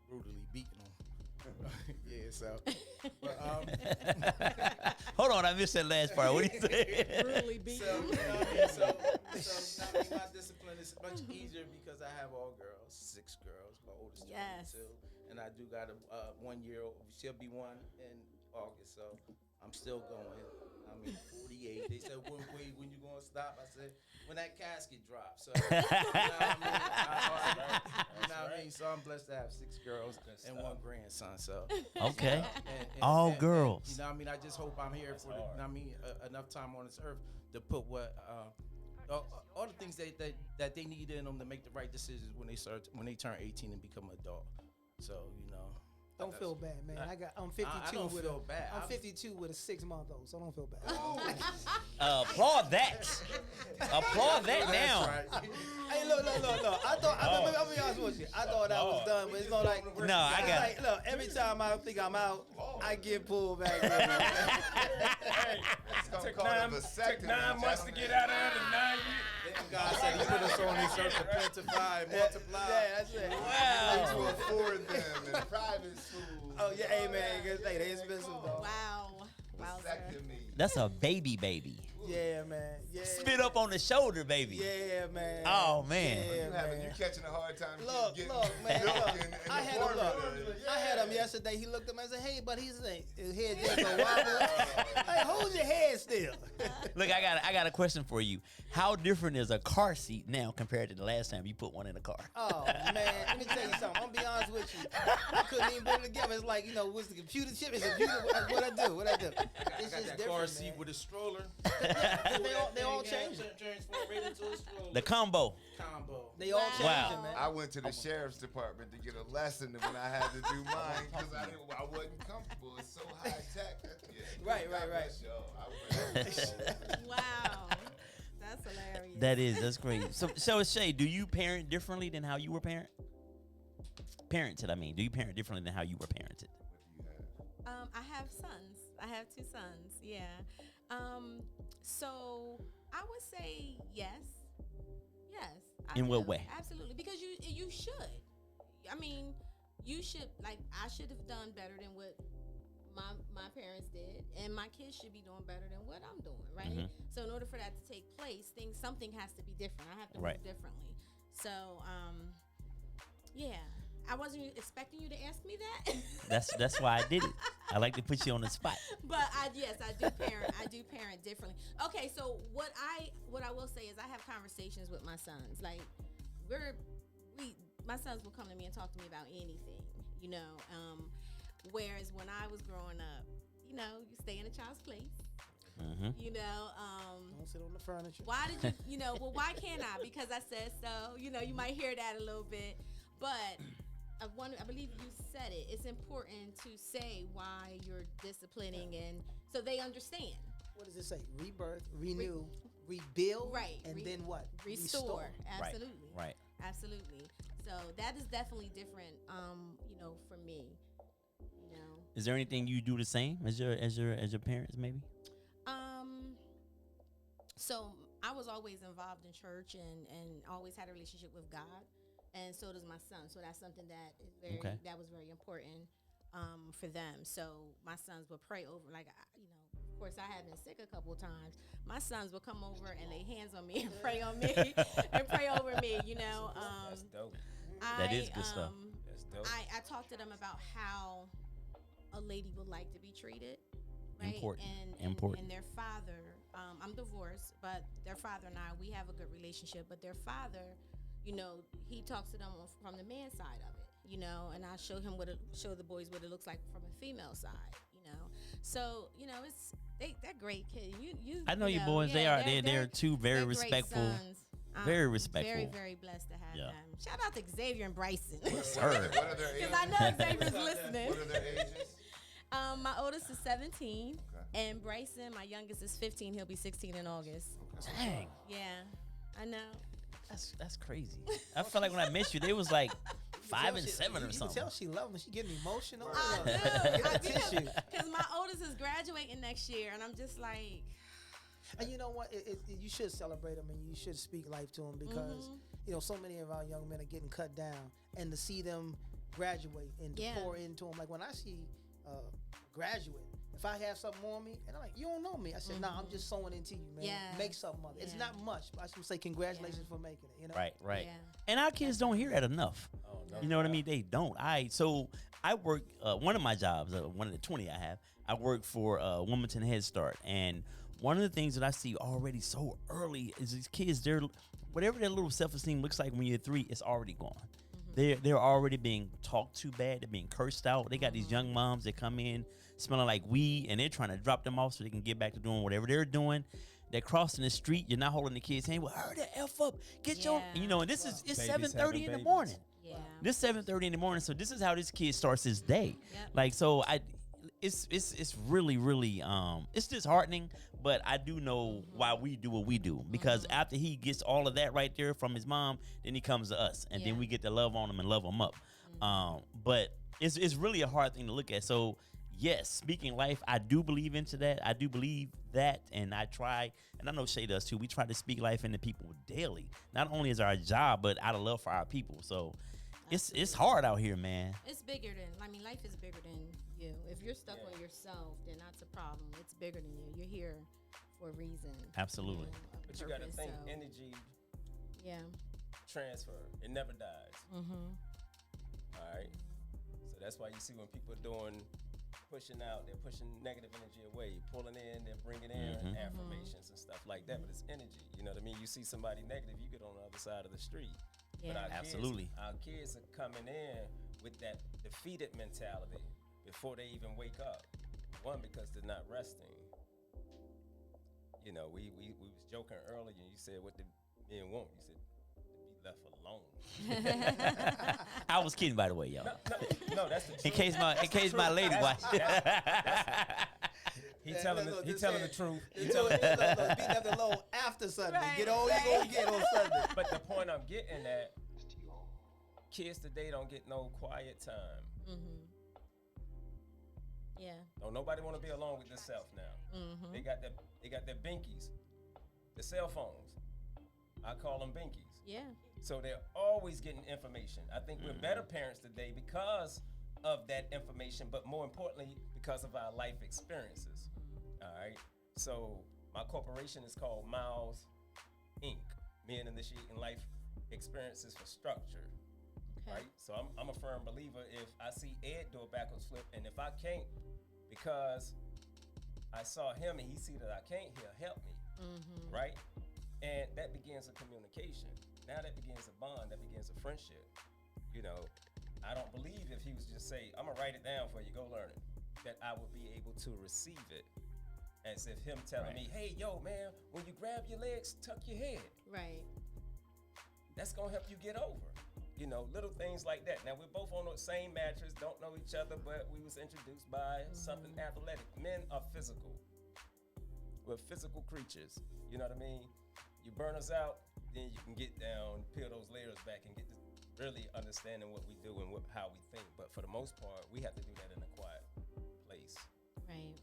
brutally beating them. Yeah, so. But, hold on, I missed that last part. What did you say? Brutally beaten. So my discipline is much easier because I have all girls, 6 girls. My oldest Yes. 22, and I do got a 1-year-old. She'll be 1 in August, so I'm still going. I mean, 48. They said, when you gonna stop? I said, when that casket drops. So, you know what I mean? So I'm blessed to have 6 girls and 1 grandson. So Okay. and girls. you know what I mean? I just hope I'm here for enough time on this earth to put all the things that they need in them to make the right decisions when they turn 18 and become an adult. So Don't feel bad, man. I'm 52. I don't feel bad. I'm 52 with a 6-month-old, so I don't feel bad. Applaud that. Applaud that now. Right. Hey, look. I'll be honest with you. I thought I was done, but it's not like. No, I got it. Look, every time I think I'm out, I get pulled back in. Took 9 months to get out of there to 9 years. God said He put us on this earth to plentify and multiply. Yeah, that's it. To afford them in private schools. Oh yeah, hey man, they expensive though. Wow, sir. That's a baby. Yeah, man. Yeah. Spit up on the shoulder, baby. Yeah, man. Oh, man. Yeah, You catching a hard time. Look, getting man. milk Look, in I the had him formula. I had him yesterday. He looked at me and said, "Hey, but his head just go wobble." Hey, hold your head still. Look, I got a question for you. How different is a car seat now compared to the last time you put one in a car? Oh man, let me tell you something. I'm gonna be honest with you. I couldn't even put it together. It's like what's the computer chip? It's a computer. What I do? I It's got just that different, car seat man. with a stroller. They all changing. Transform right into a stroller. The combo. They all Wow. changing, Wow. man. I went to the sheriff's department to get a lesson when I had to do mine because I wasn't comfortable. It's so high tech. Yeah. Right. God bless y'all. Wow. That's hilarious. That's great. So Shay, do you parent differently than how you were parented? I mean, do you parent differently than how you were parented? I have sons. I have 2 sons. Yeah. So I would say yes. In what way? Absolutely, because you should. I mean, you should I should have done better than what my parents did, and my kids should be doing better than what I'm doing, right? Mhm. So in order for that to take place, something has to be different. I have to Right. move differently. So yeah. I wasn't expecting you to ask me that. That's why I did it. I like to put you on the spot. But I do parent. I do parent differently. Okay, so what I will say is I have conversations with my sons. Like my sons will come to me and talk to me about anything, Whereas when I was growing up, you stay in a child's place. You know, Don't sit on the furniture. why did you, you know, well, why can't I? Because I said so. You know, you might hear that a little bit, but I believe you said it. It's important to say why you're disciplining, and so they understand. What does it say? Rebirth, renew, rebuild, Right. and then what? Restore. Right. Absolutely. Right. Absolutely. So that is definitely different. You know, for me. You know. Is there anything you do the same as your parents, maybe? So I was always involved in church and always had a relationship with God, and so does my son. So that's something that is that was very important for them. So my sons would pray over, like you know, of course I have been sick a couple of times. My sons would come over and lay hands on me and pray on me and pray over me. You know, That's dope. That is good stuff. That's dope. I talked to them about how a lady would like to be treated. Right? Important. And their father, I'm divorced, but their father and I, we have a good relationship. But their father, you know, he talks to them from the man side of it, you know, and I show the boys what it looks like from a female side, you know. So you know, they're great kids. I know you your boys. yeah, They're two very they're great respectful. sons. Very respectful. Very, very blessed to have them. Shout out to Xavier and Bryson. Sir. What are their ages? Because I know Xavier's listening. What are their ages? My oldest is 17, and Bryson, my youngest, is 15. He'll be 16 in August. Dang. Yeah, I know. That's crazy. I felt like when I met you, they was like 5 and 7 or You something. can tell she loves me. She getting emotional. I do. Get the tissue. Because my oldest is graduating next year, and I'm just like, And you know what? You should celebrate them, and you should speak life to them because you know so many of our young men are getting cut down, and to see them graduate and to pour into them. Like when I see graduate, if I have something on me, and I'm like, you don't know me. I said, nah, I'm just sewing into you, man. Yeah. Make something of it. It's not much, but I should say congratulations for making it. You know? Right. Yeah. And our kids don't hear that enough. Oh, no. You know what I mean? They don't. So I work, one of my jobs, one of the 20 I have, I work for Wilmington Head Start. And one of the things that I see already so early is these kids, whatever their little self-esteem looks like when you're 3, it's already gone. They're already being talked to bad. They're being cursed out. They got these young moms that come in smelling like weed, and they're trying to drop them off so they can get back to doing whatever they're doing. They're crossing the street. You're not holding the kids' hand. Well, hurry the F up. Get your, you know, and this is, it's Babies 7:30 having in the babies. morning. yeah. This 7:30 in the morning. So this is how this kid starts his day. Yep. Like, so it's really, really, it's disheartening, but I do know why we do what we do, because after he gets all of that right there from his mom, then he comes to us, and then we get to love on him and love him up. But it's really a hard thing to look at. So yes, speaking life, I do believe into that. I do believe that, and I try, and I know Shay does too. We try to speak life into people daily. Not only is our job, but out of love for our people. So it's hard out here, man. It's bigger than, I mean, life is bigger than you. If you're stuck on yourself, then that's a problem. It's bigger than you. You're here for a reason. Absolutely. a But you got to purpose, think so, energy Yeah. transfer. It never dies. Mm-hmm. All right. So that's why you see when people are pushing out, they're pushing negative energy away, pulling in, they're bringing in affirmations and stuff like that. But it's energy. You know what I mean? You see somebody negative, you get on the other side of the street. Yeah. But Absolutely. Our kids are coming in with that defeated mentality before they even wake up. One, because they're not resting. You know, we was joking earlier, and you said what the men want. You said to be left alone. I was kidding, by the way, y'all. No, that's the truth. In case my lady watch. He telling the truth. Be left alone after Sunday. Right, Get all you gonna get on Sunday. But the point I'm getting at, kids today don't get no quiet time. Mm-hmm. Yeah. Don't nobody want to be alone with themselves now. Mm-hmm. They got their binkies, the cell phones. I call them binkies. Yeah. So they're always getting information. I think we're better parents today because of that information, but more importantly, because of our life experiences. All right. So my corporation is called Miles Inc. Men Initiating Life Experiences for Structure. Okay. Right. So I'm a firm believer. If I see Ed do a backwards flip, and if I can't, because I saw him and he see that I can't, he'll help me. Mm-hmm. Right. And that begins a communication. Now that begins a bond, that begins a friendship. You know, I don't believe if he was just say, I'm gonna write it down for you, go learn it, that I would be able to receive it. as if him telling me, hey, yo, man, when you grab your legs, tuck your head. Right. That's gonna help you get over. You know, little things like that. Now, we're both on the same mattress, don't know each other, but we was introduced by something athletic. Men are physical. We're physical creatures. You know what I mean? You burn us out, then you can get down, peel those layers back, and get to really understanding what we do and how we think. But for the most part, we have to do that in a quiet place. Right.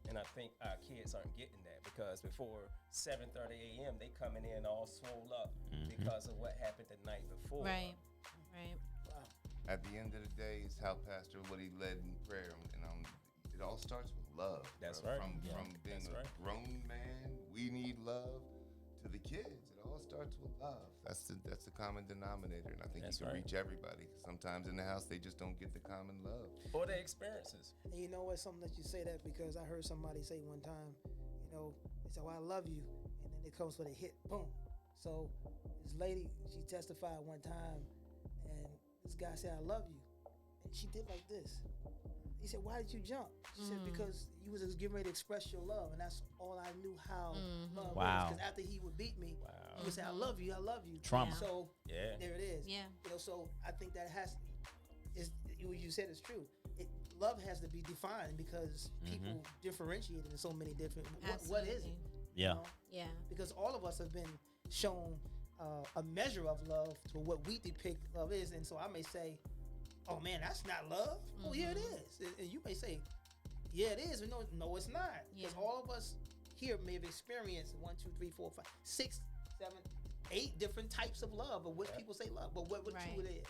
And I think our kids aren't getting that because before 7:30 a.m., they coming in all swole up because of what happened the night before. Right. Right. At the end of the day, it's how Pastor Woody led in prayer, and it all starts with love. That's bro. right. From being That's a right. grown man, we need love, to the kids. It all starts with love. That's the common denominator, and I think That's you can right. reach everybody. Sometimes in the house, they just don't get the common love. Or their experiences. And you know what? Something that you say that because I heard somebody say one time, you know, they said, well, I love you. And then it comes with a hit, boom. So this lady, she testified one time, and this guy said, I love you. And she did like this. He said, why did you jump? She said, because you was getting ready to express your love. And that's all I knew how love Wow. was. Because after he would beat me, he would say, I love you, I love you. Trauma. So Yeah. there it is. Yeah. You know, so I think that what you said is true. Love has to be defined because people differentiate it in so many different. What is it? Absolutely. Yeah. You know? Yeah. Because all of us have been shown a measure of love to what we depict love is, and so I may say, "Oh man, that's not love." Oh yeah, it is, and you may say, "Yeah, it is." But no, it's not. Because Yeah. all of us here may have experienced 1, 2, 3, 4, 5, 6, 7, 8 different types of love, of what people say love, but what Right. true it is.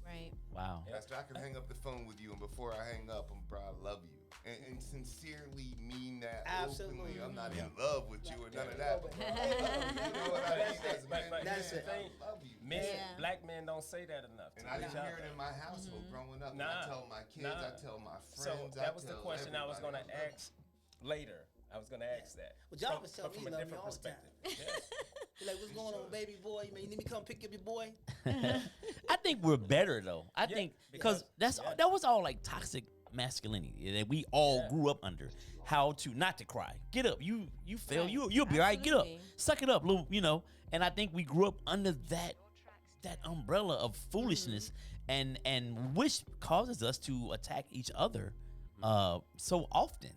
Right. Wow. Pastor, I can hang up the phone with you, and before I hang up, bro, I love you. And sincerely mean that Absolutely. openly. I'm not in love with you or none of that. But bro, I love you. You know what I mean? As a man, That's man, it. I love you. Men, Yeah. black men don't say that enough. And to I didn't each other. hear it in my household growing up. And Nah. I tell my kids, Nah. I tell my So friends. that I was the tell question I was everybody, going to I love ask later. I was going to ask that. Well, John was telling me from he a loved me different all the time. perspective. Yes. You're like, what's going on, baby boy? Man, you need me to come pick up your boy? I think we're better though. I Yeah, think because- because that was all like toxic masculinity that we all Yeah. grew up under. How to not to cry. Get up. You fail. Right. You'll be all right. Get up. Absolutely. Suck it up, little. You know. And I think we grew up under that umbrella of foolishness, and which causes us to attack each other so often.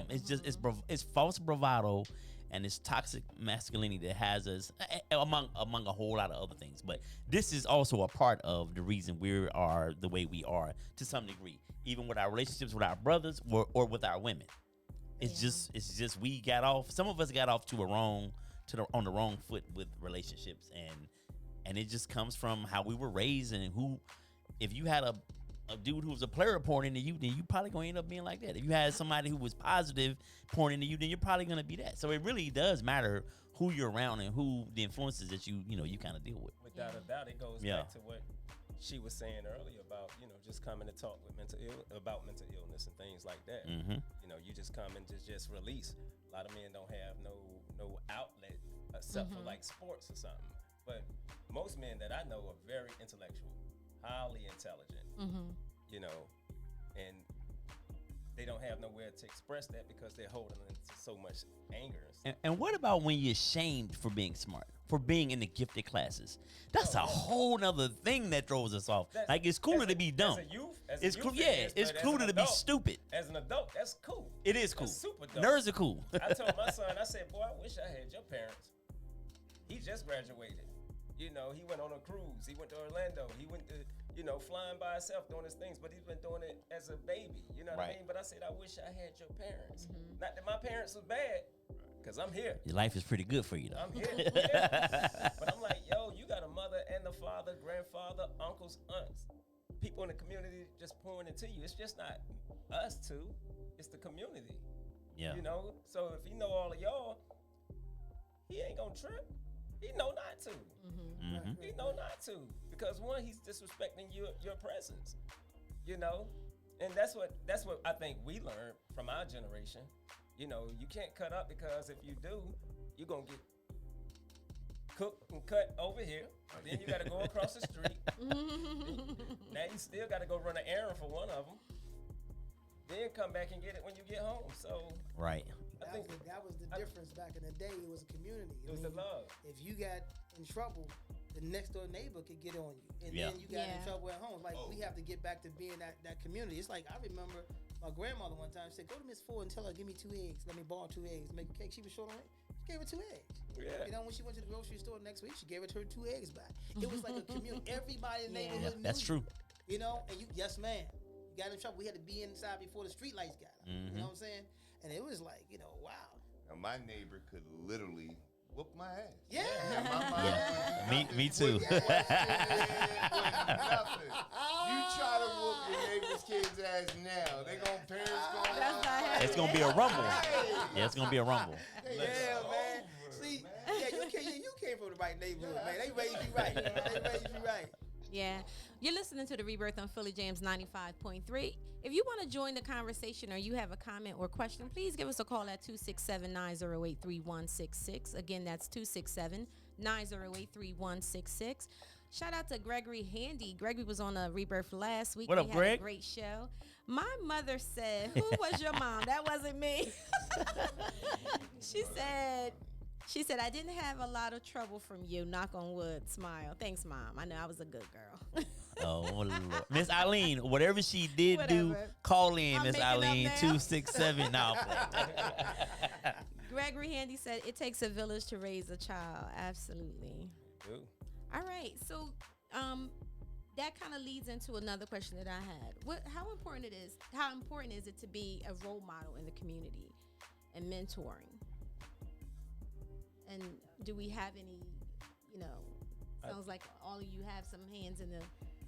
It's just it's false bravado. And it's toxic masculinity that has us among a whole lot of other things. But this is also a part of the reason we are the way we are to some degree, even with our relationships with our brothers or with our women. It's just we got off. Some of us got off on the wrong foot with relationships, and it just comes from how we were raised and who. If you had a dude who was a player pouring into you, then you probably gonna end up being like that. If you had somebody who was positive pouring into you, then you're probably gonna be that. So it really does matter who you're around and who the influences that you kind of deal with. Without a doubt, it goes Yeah. back to what she was saying earlier about, just coming to talk with about mental illness and things like that. You just come and just release. A lot of men don't have no outlet except for like sports or something. But most men that I know are very intellectual, highly intelligent, and they don't have nowhere to express that because they're holding into so much anger. And what about when you're shamed for being smart, for being in the gifted classes? That's a whole nother thing that throws us off. Like it's cooler to be dumb. It's cool. Yeah, it's cooler to be stupid. As an adult, that's cool. It is cool. That's super dope. Nerds are cool. I told my son, I said, boy, I wish I had your parents. He just graduated. He went on a cruise. He went to Orlando. He went to, flying by himself doing his things, but he's been doing it as a baby. You know what I Right. mean? But I said, I wish I had your parents. Not that my parents was bad, because I'm here. Your life is pretty good for you, though. I'm here. Yeah. But I'm like, yo, you got a mother and a father, grandfather, uncles, aunts, people in the community just pouring into you. It's just not us two. It's the community. Yeah. So if he know all of y'all, he ain't gonna trip. He know not to. He know not to. Because one, he's disrespecting your presence. And that's what I think we learned from our generation. You can't cut up, because if you do, you're gonna get cooked and cut over here. Then you gotta go across the street. Now you still gotta go run an errand for one of them. Then come back and get it when you get home. So Right. That was the difference back in the day. It was a community. It was the love. If you got in trouble, the next door neighbor could get on you, and then you got in trouble at home. Like we have to get back to being that community. It's like I remember my grandmother one time said, "Go to Miss Ford and tell her give me 2 eggs. Let me borrow 2 eggs. Make a cake." She was short on it. She gave her 2 eggs. Yeah. You know, when she went to the grocery store next week, she gave her 2 eggs back. It was like a community. Everybody in the neighborhood knew That's you. true. You know, and you, yes, ma'am. You got in trouble. We had to be inside before the street lights got out. You know what I'm saying? And it was like, wow. Now, my neighbor could literally whoop my ass. Yeah. My mom Yeah. Me too. nothing. You try to whoop your neighbor's kid's ass now. Parents gonna That's not happening. It's gonna be a rumble. Yeah, it's gonna be a rumble. Yeah, man. See, you came from the right neighborhood, man. They raised you right. They raised you right. Yeah. You're listening to The Rebirth on Philly Jams 95.3. If you want to join the conversation or you have a comment or question, please give us a call at 267-908-3166. Again, that's 267-908-3166. Shout out to Gregory Handy. Gregory was on a Rebirth last week. What up, He Greg? had a great show. My mother said, who was your mom? That wasn't me. She said, I didn't have a lot of trouble from you. Knock on wood. Smile. Thanks, Mom. I know I was a good girl. Oh, Lord. Miss Eileen, whatever she did do, Whatever. call in, I'm Miss making up Eileen, now. 267. No, Gregory Handy said, it takes a village to raise a child. Absolutely. Dude. All right. So that kind of leads into another question that I had. How important is it to be a role model in the community and mentoring? And do we have any, sounds like all of you have some hands in the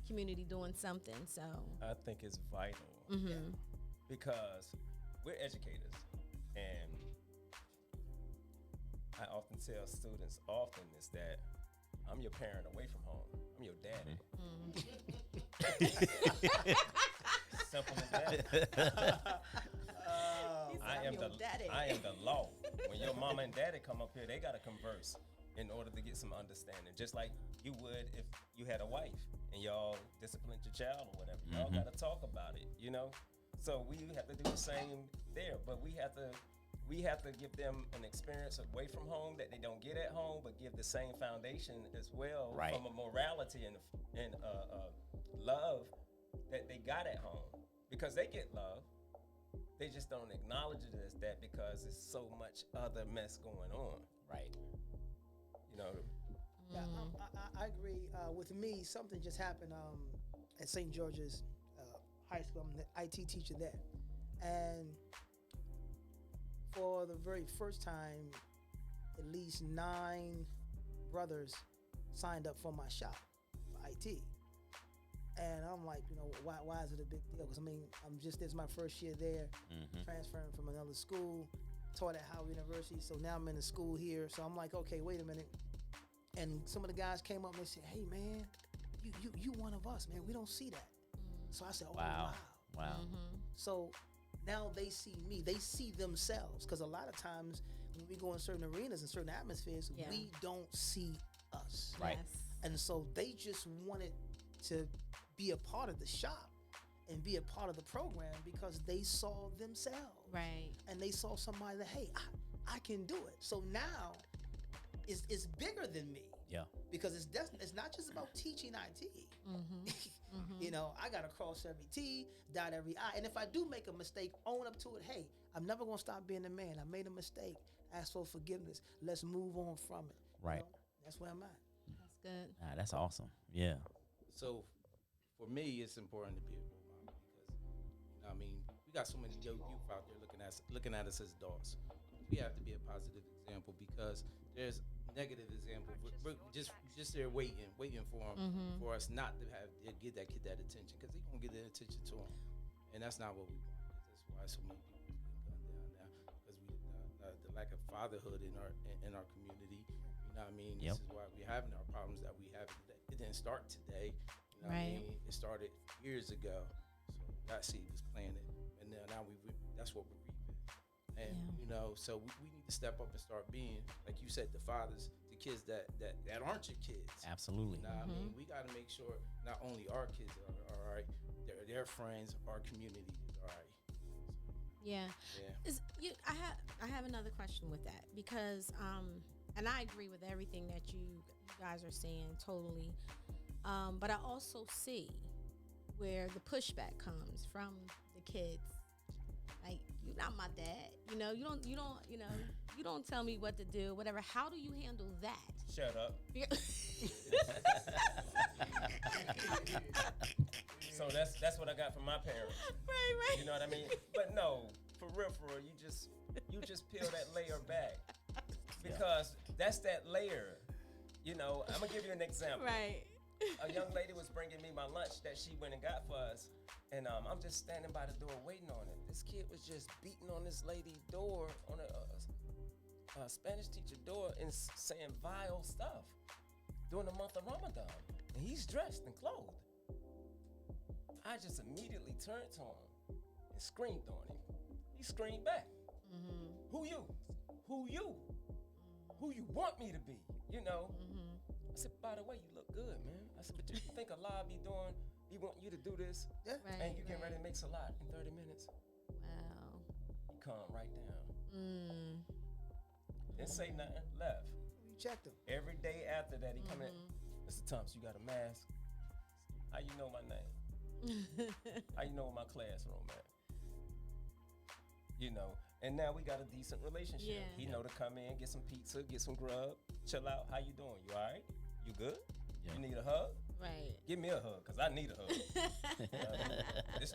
community doing something. So I think it's vital because we're educators, and I often tell students is that I'm your parent away from home. I'm your daddy. Simple as that. I am the law. When your mama and daddy come up here, they gotta converse in order to get some understanding. Just like you would if you had a wife and y'all disciplined your child or whatever. Y'all gotta talk about it, So we have to do the same there, but we have to give them an experience away from home that they don't get at home, but give the same foundation as well from a morality and love that they got at home, because they get love. They just don't acknowledge it as that because there's so much other mess going on. Right. Yeah, I agree. With me, something just happened at St. George's High School. I'm the IT teacher there. And for the very first time, at least 9 brothers signed up for my shop for IT. And I'm like, why is it a big deal? Because this is my first year there, transferring from another school, taught at Howard University. So now I'm in a school here. So I'm like, okay, wait a minute. And some of the guys came up and they said, hey man, you one of us, man. We don't see that. So I said, oh wow. So now they see me. They see themselves. Because a lot of times when we go in certain arenas and certain atmospheres, we don't see us. Right. Yes. And so they just wanted to be a part of the shop and be a part of the program because they saw themselves. Right. And they saw somebody that, hey, I can do it. So now it's bigger than me. Yeah. Because it's not just about teaching IT. I got to cross every T, dot every I. And if I do make a mistake, own up to it. Hey, I'm never going to stop being a man. I made a mistake. Ask for forgiveness. Let's move on from it. Right. That's where I'm at. That's good. That's awesome. Yeah. So, for me, it's important to be a role model because, we got so many young youth out there looking at us as adults. We have to be a positive example because there's negative example. We're just there waiting for us not to get that kid that attention because they're gonna get that attention to them, and that's not what we want. That's why so many people are getting gunned down now because the lack of fatherhood in our community. You know what I mean? Yep. This is why we're having our problems that we have today. It didn't start today. You know what I mean? It started years ago. So that seed was planted, and now that's what we're reaping. And so we need to step up and start being, like you said, the fathers, the kids that aren't your kids. Absolutely. You know what I mean? We got to make sure not only our kids are all right, their friends, our community is all right. Yeah. Yeah. I have another question with that because and I agree with everything that you guys are saying totally. But I also see where the pushback comes from the kids. Like, you're not my dad. You know, you don't tell me what to do, whatever. How do you handle that? Shut up. So that's what I got from my parents. Right. You know what I mean? But no, for real, you just peel that layer back because that's that layer. You know, I'm gonna give you an example. Right. A young lady was bringing me my lunch that she went and got for us, and I'm just standing by the door waiting on it. This kid was just beating on this lady's door, on a Spanish teacher door, and saying vile stuff during the month of Ramadan. And he's dressed and clothed. I just immediately turned to him and screamed on him. He screamed back. Mm-hmm. Who you? Who you? Who you want me to be? You know? Mm-hmm. I said, by the way, you look good, man. I said, but do you think Allah be want you to do this? Yeah. Right, And you get right. ready to make salat in 30 minutes? Wow. He calmed right down. Mm. Didn't say nothing, left. You checked them. Every day after that, he come in, Mm-hmm. Mr. Thompson, you got a mask? How you know my name? How you know where my classroom at? You know, and now we got a decent relationship. Yeah. He know to come in, get some pizza, get some grub, chill out. How you doing? You all right? You good? Yeah. You need a hug? Right. Give me a hug, cause I need a hug. This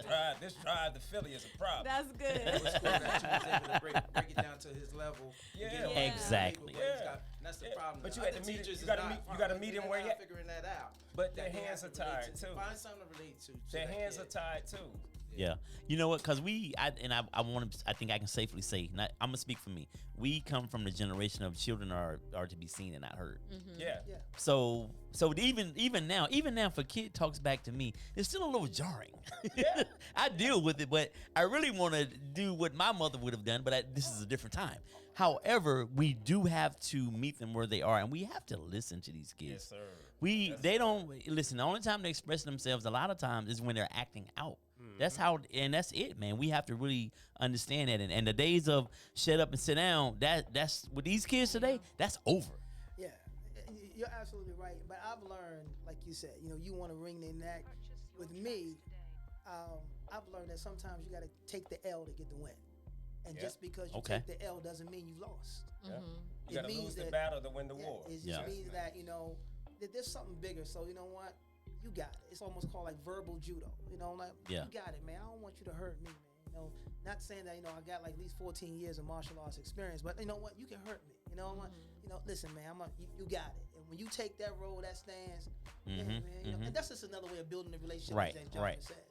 drive to Philly is a problem. That's good. It was cool that you was able to break it down to his level. and Yeah. get on Yeah. his Exactly. level where he's Yeah. got- and that's the Yeah. problem. But you Other had to meet- teachers you is gotta not meet- you gotta meet him figuring where that he out, at. figuring that out. But their That they hands have are to relate tired to. too. Find something to relate to. Their that hands are kid. tied too. Yeah, you know what? Because I want to. I think I can safely say, I'm gonna speak for me. We come from the generation of children are to be seen and not heard. Mm-hmm. Yeah. Yeah. So even now, if a kid talks back to me, it's still a little jarring. Yeah. I deal with it, but I really want to do what my mother would have done. But this is a different time. However, we do have to meet them where they are, and we have to listen to these kids. Yes, sir. They don't listen. The only time they express themselves a lot of times is when they're acting out. That's how, and that's it, man. We have to really understand that. And the days of shut up and sit down, that's with these kids today, that's over. Yeah, you're absolutely right. But I've learned, like you said, you want to wring their neck. With me, I've learned that sometimes you got to take the L to get the win. And Yeah. just because you Okay. take the L doesn't mean you lost. Yeah. Mm-hmm. You It gotta means lose the that- battle to win the Yeah, war. it just Yeah. means that, that there's something bigger. So, you know what? You got it. It's almost called like verbal judo. Like, Yeah. you got it, man. I don't want you to hurt me, man. Not saying that, I got like at least 14 years of martial arts experience, but you know what? You can hurt me. Listen, man, you got it. And when you take that role, that stance, yeah, man, and that's just another way of building a relationship, Right, as John right. said.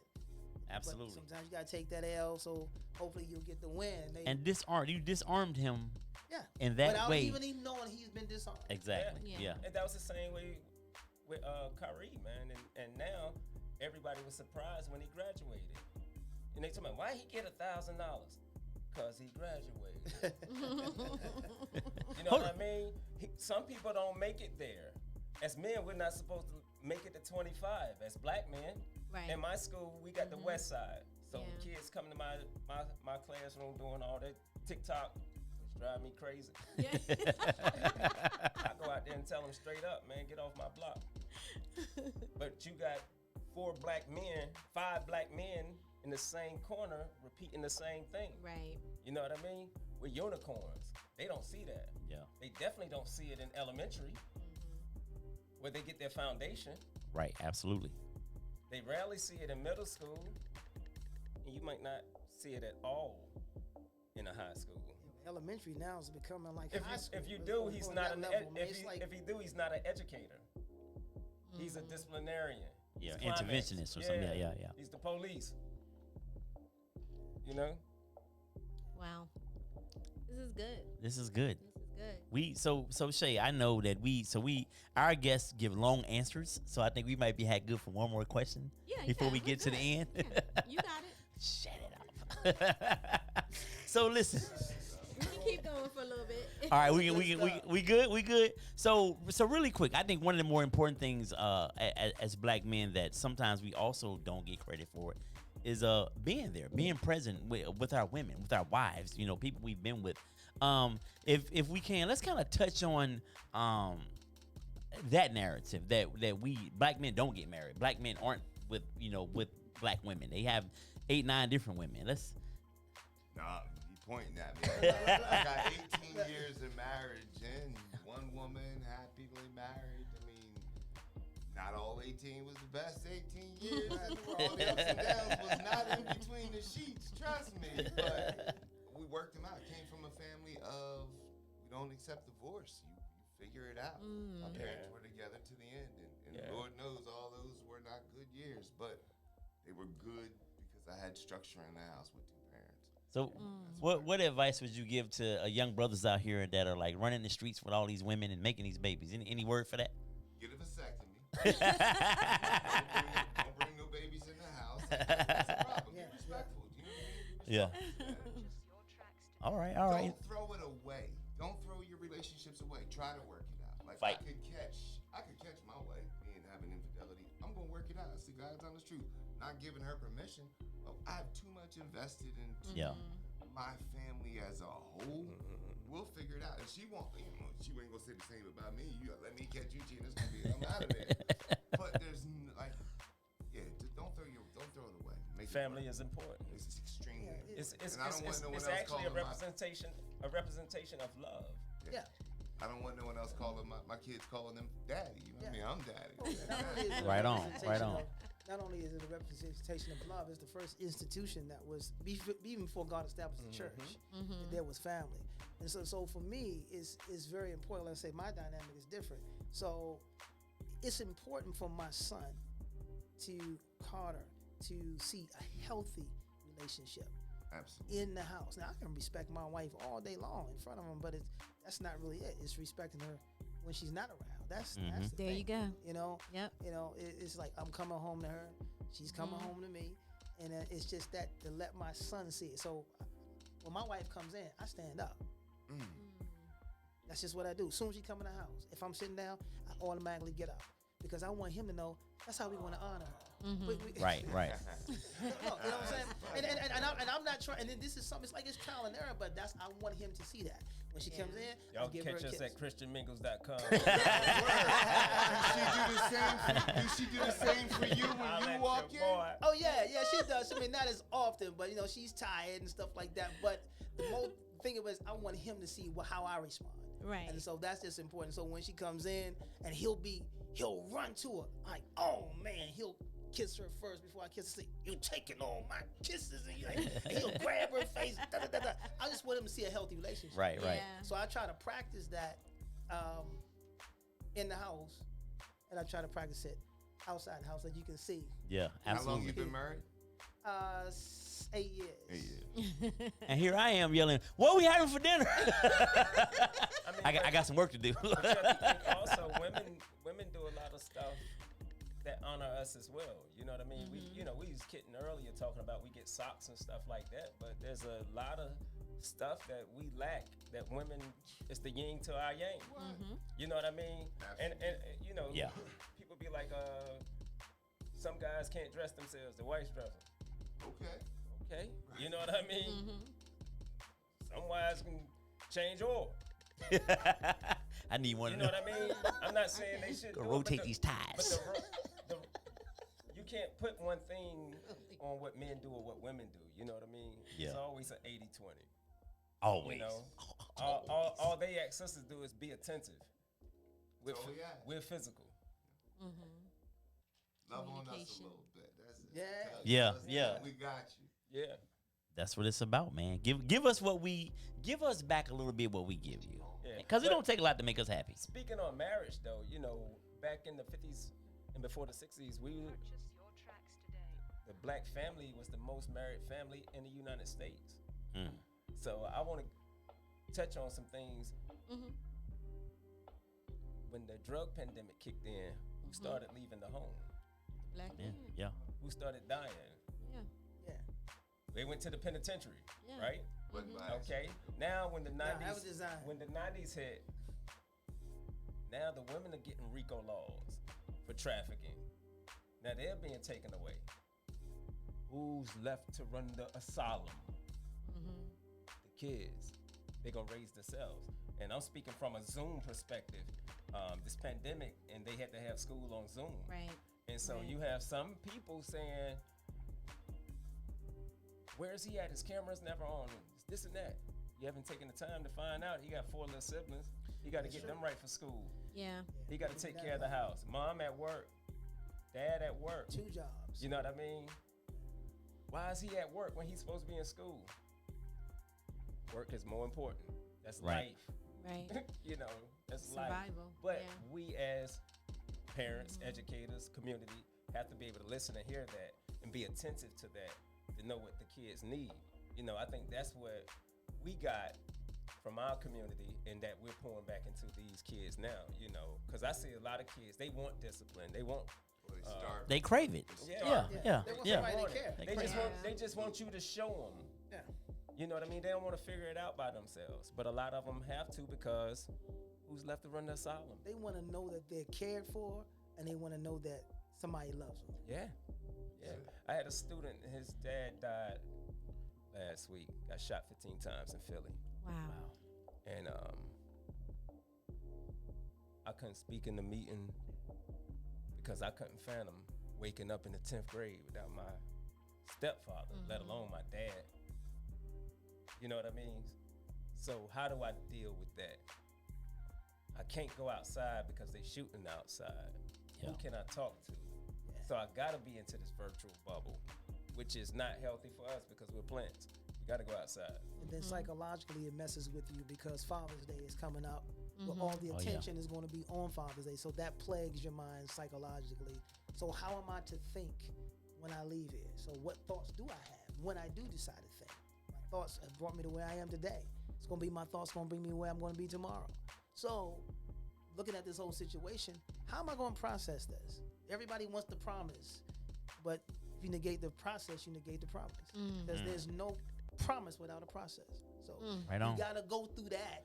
Absolutely. But sometimes you gotta take that L, so hopefully you'll get the win. And you disarmed him yeah, in that without way. even knowing he's been disarmed. Exactly. Yeah. Yeah. And that was the same way with Kyrie, man. And now everybody was surprised when he graduated. And they told me, why he get $1,000? Because he graduated. You know what I mean? Some people don't make it there. As men, we're not supposed to make it to 25. As black men, Right. in my school, we got the west side. So Yeah. kids come to my classroom doing all that TikTok, which drive me crazy. Yeah. I go out there and tell them straight up, man, get off my block. But you got 5 black men in the same corner repeating the same thing. Right. You know what I mean? We're unicorns. They don't see that. Yeah. They definitely don't see it in elementary, where they get their foundation. Right. Absolutely. They rarely see it in middle school, and you might not see it at all in a high school. Elementary now is becoming like If high you, school. if you It's do, going he's on not that an level, man. if It's he, like- if he do, he's not an educator. He's a disciplinarian. Yeah. He's climax. Interventionist or something. Yeah. He's the police. You know? Wow. This is good. This is good. This is good. So Shay, I know that our guests give long answers, so I think we might be had good for one more question Yeah. before yeah, we we're get to the good. end. Yeah, you got it. Shut it up. So listen. We can keep going for a little bit. All right, we good. So really quick, I think one of the more important things as black men that sometimes we also don't get credit for is being there, being present with our women, with our wives, you know, people we've been with. If we can, let's kind of touch on that narrative that we black men don't get married. Black men aren't with black women. They have 8, 9 different women. Let's. Nah, you pointing at me. I got 18 years of marriage and one woman happily married. I mean, not all 18 was the best 18 years. All the ups and downs was not in between the sheets, trust me. But we worked them out. Came from a family of, we don't accept divorce. You figure it out. My parents were together to the end. And Lord knows all those were not good years, but they were good because I had structure in the house with 2 parents. So, what advice would you give to young brothers out here that are like running the streets with all these women and making these babies? Any word for that? Get a vasectomy. don't bring no babies in the house. That's a problem. Be respectful. Do you know what I mean? Yeah. All right. Don't throw it away. Don't throw your relationships away. Try to work it out. Like Fight. I could catch my wife being having infidelity. I'm gonna work it out. It's the God's honest truth. Not giving her permission. Well, I have too much invested into my family as a whole. We'll figure it out. And she won't. She ain't gonna say the same about me. You let me catch you cheating. It's gonna be. I'm out of there. But there's don't throw it away. Make Family is important. It's extremely. It's And I don't want no one else actually a calling representation of love. Yeah. I don't want no one else calling my kids calling them daddy. You know what I mean? I'm daddy. Not only is it a Right on, representation right on. Not only is it a representation of love, it's the first institution that was even before God established the church. That there was family, and so for me, it's very important. Let's say my dynamic is different. So it's important for my son to Carter to see a healthy relationship Absolutely. in the house. Now I can respect my wife all day long in front of him, but that's not really it. It's respecting her when she's not around. That's the There thing. you go. You know. Yep. You know, it's like I'm coming home to her, she's coming home to me, and it's just that to let my son see it. So when my wife comes in, I stand up. That's just what I do. As soon as she come in the house, if I'm sitting down, I automatically get up because I want him to know that's how we want to honor her. Right. No, you know what I'm saying? And I'm not trying. And then this is something. It's like it's trial and error, but I want him to see that when she comes in. I Y'all give her a catch us kiss. at ChristianMingles.com. Do she do the same for you when you walk in? Oh yeah, she does. I mean, not as often, but you know, she's tired and stuff like that. But the most thing was, I want him to see how I respond. Right. And so that's just important. So when she comes in, and he'll run to her like, oh man, he'll kiss her first before I kiss her. Say, you taking all my kisses, and he'll grab her face. Da, da, da, da. I just want him to see a healthy relationship. Right. Yeah. So I try to practice that in the house, and I try to practice it outside the house, so you can see. Yeah, How long absolutely. you been married? 8 years. 8 years. And here I am yelling, "What we having for dinner?" I mean, I got some work to do. But you have to think also, women do a lot of stuff that honor us as well. You know what I mean? We was kidding earlier talking about we get socks and stuff like that, but there's a lot of stuff that we lack that women, it's the yin to our yang. You know what I mean? And you know, Yeah. people be like, some guys can't dress themselves, the wives dress them. Okay, you know what I mean? Some wives can change oil. I need one You of know them. what I mean? I'm not saying they should Go do rotate it, but these But ties. you can't put one thing on what men do or what women do. You know what I mean? Yeah. It's always an 80-20. Always. You know, all they ask us to do is be attentive. We're, Oh, yeah. we're physical. Love on us a Communication. little bit. That's it. Yeah. Tell Yeah, us yeah. that We got you. Yeah. That's what it's about, man. Give us back a little bit what we give you. Yeah. Because it But- don't take a lot to make us happy. Speaking on marriage, though, you know, back in the 50s and before the 60s, the black family was the most married family in the United States. So I want to touch on some things. When the drug pandemic kicked in, who started leaving the home? Black Yeah, men. yeah. Who started dying? Yeah. Yeah. They went to the penitentiary, Yeah. right? Wasn't by accident. Okay. Now when the 90s, that was designed. when the 90s hit, now the women are getting RICO laws for trafficking. Now they're being taken away. who's left to run the asylum? The kids. They're gonna raise themselves. And I'm speaking from a Zoom perspective. This pandemic, and they had to have school on Zoom. Right. And so Right. you have some people saying, where is he at? His camera's never on. It's this and that. You haven't taken the time to find out. He got 4 little siblings. He got to get them right for school. Yeah. He got to take care of the house. Mom at work. Dad at work. 2 jobs. You know what I mean? Why is he at work when he's supposed to be in school? Work is more important. That's Right. life. Right. You know, that's life. Survival. But yeah. we as parents, educators, community have to be able to listen and hear that and be attentive to that to know what the kids need. You know, I think that's what we got from our community and that we're pouring back into these kids now, you know, because I see a lot of kids, they want discipline. They want Well, they start. They crave it. Yeah. Yeah. They want Yeah. somebody to care. They crave just it. want they just want you to show them. Yeah. You know what I mean? They don't want to figure it out by themselves. But a lot of them have to because who's left to run the asylum? They want to know that they're cared for, and they want to know that somebody loves them. Yeah. Yeah. I had a student, his dad died last week, got shot 15 times in Philly. Wow. And I couldn't speak in the meeting because I couldn't fathom waking up in the 10th grade without my stepfather, let alone my dad. You know what I mean? So how do I deal with that? I can't go outside because they shooting outside. Yeah. Who can I talk to? So I gotta be into this virtual bubble, which is not healthy for us because we're plants. We gotta go outside. And then psychologically, it messes with you because Father's Day is coming up. Where all the Oh, yeah. attention is going to be on Father's Day. So that plagues your mind psychologically. So how am I to think when I leave here? So what thoughts do I have when I do decide to think? My thoughts have brought me to where I am today. It's going to be my thoughts going to bring me where I'm going to be tomorrow. So looking at this whole situation, how am I going to process this? Everybody wants the promise, but if you negate the process, you negate the promise. Because there's no promise without a process. So Right on. you got to go through that.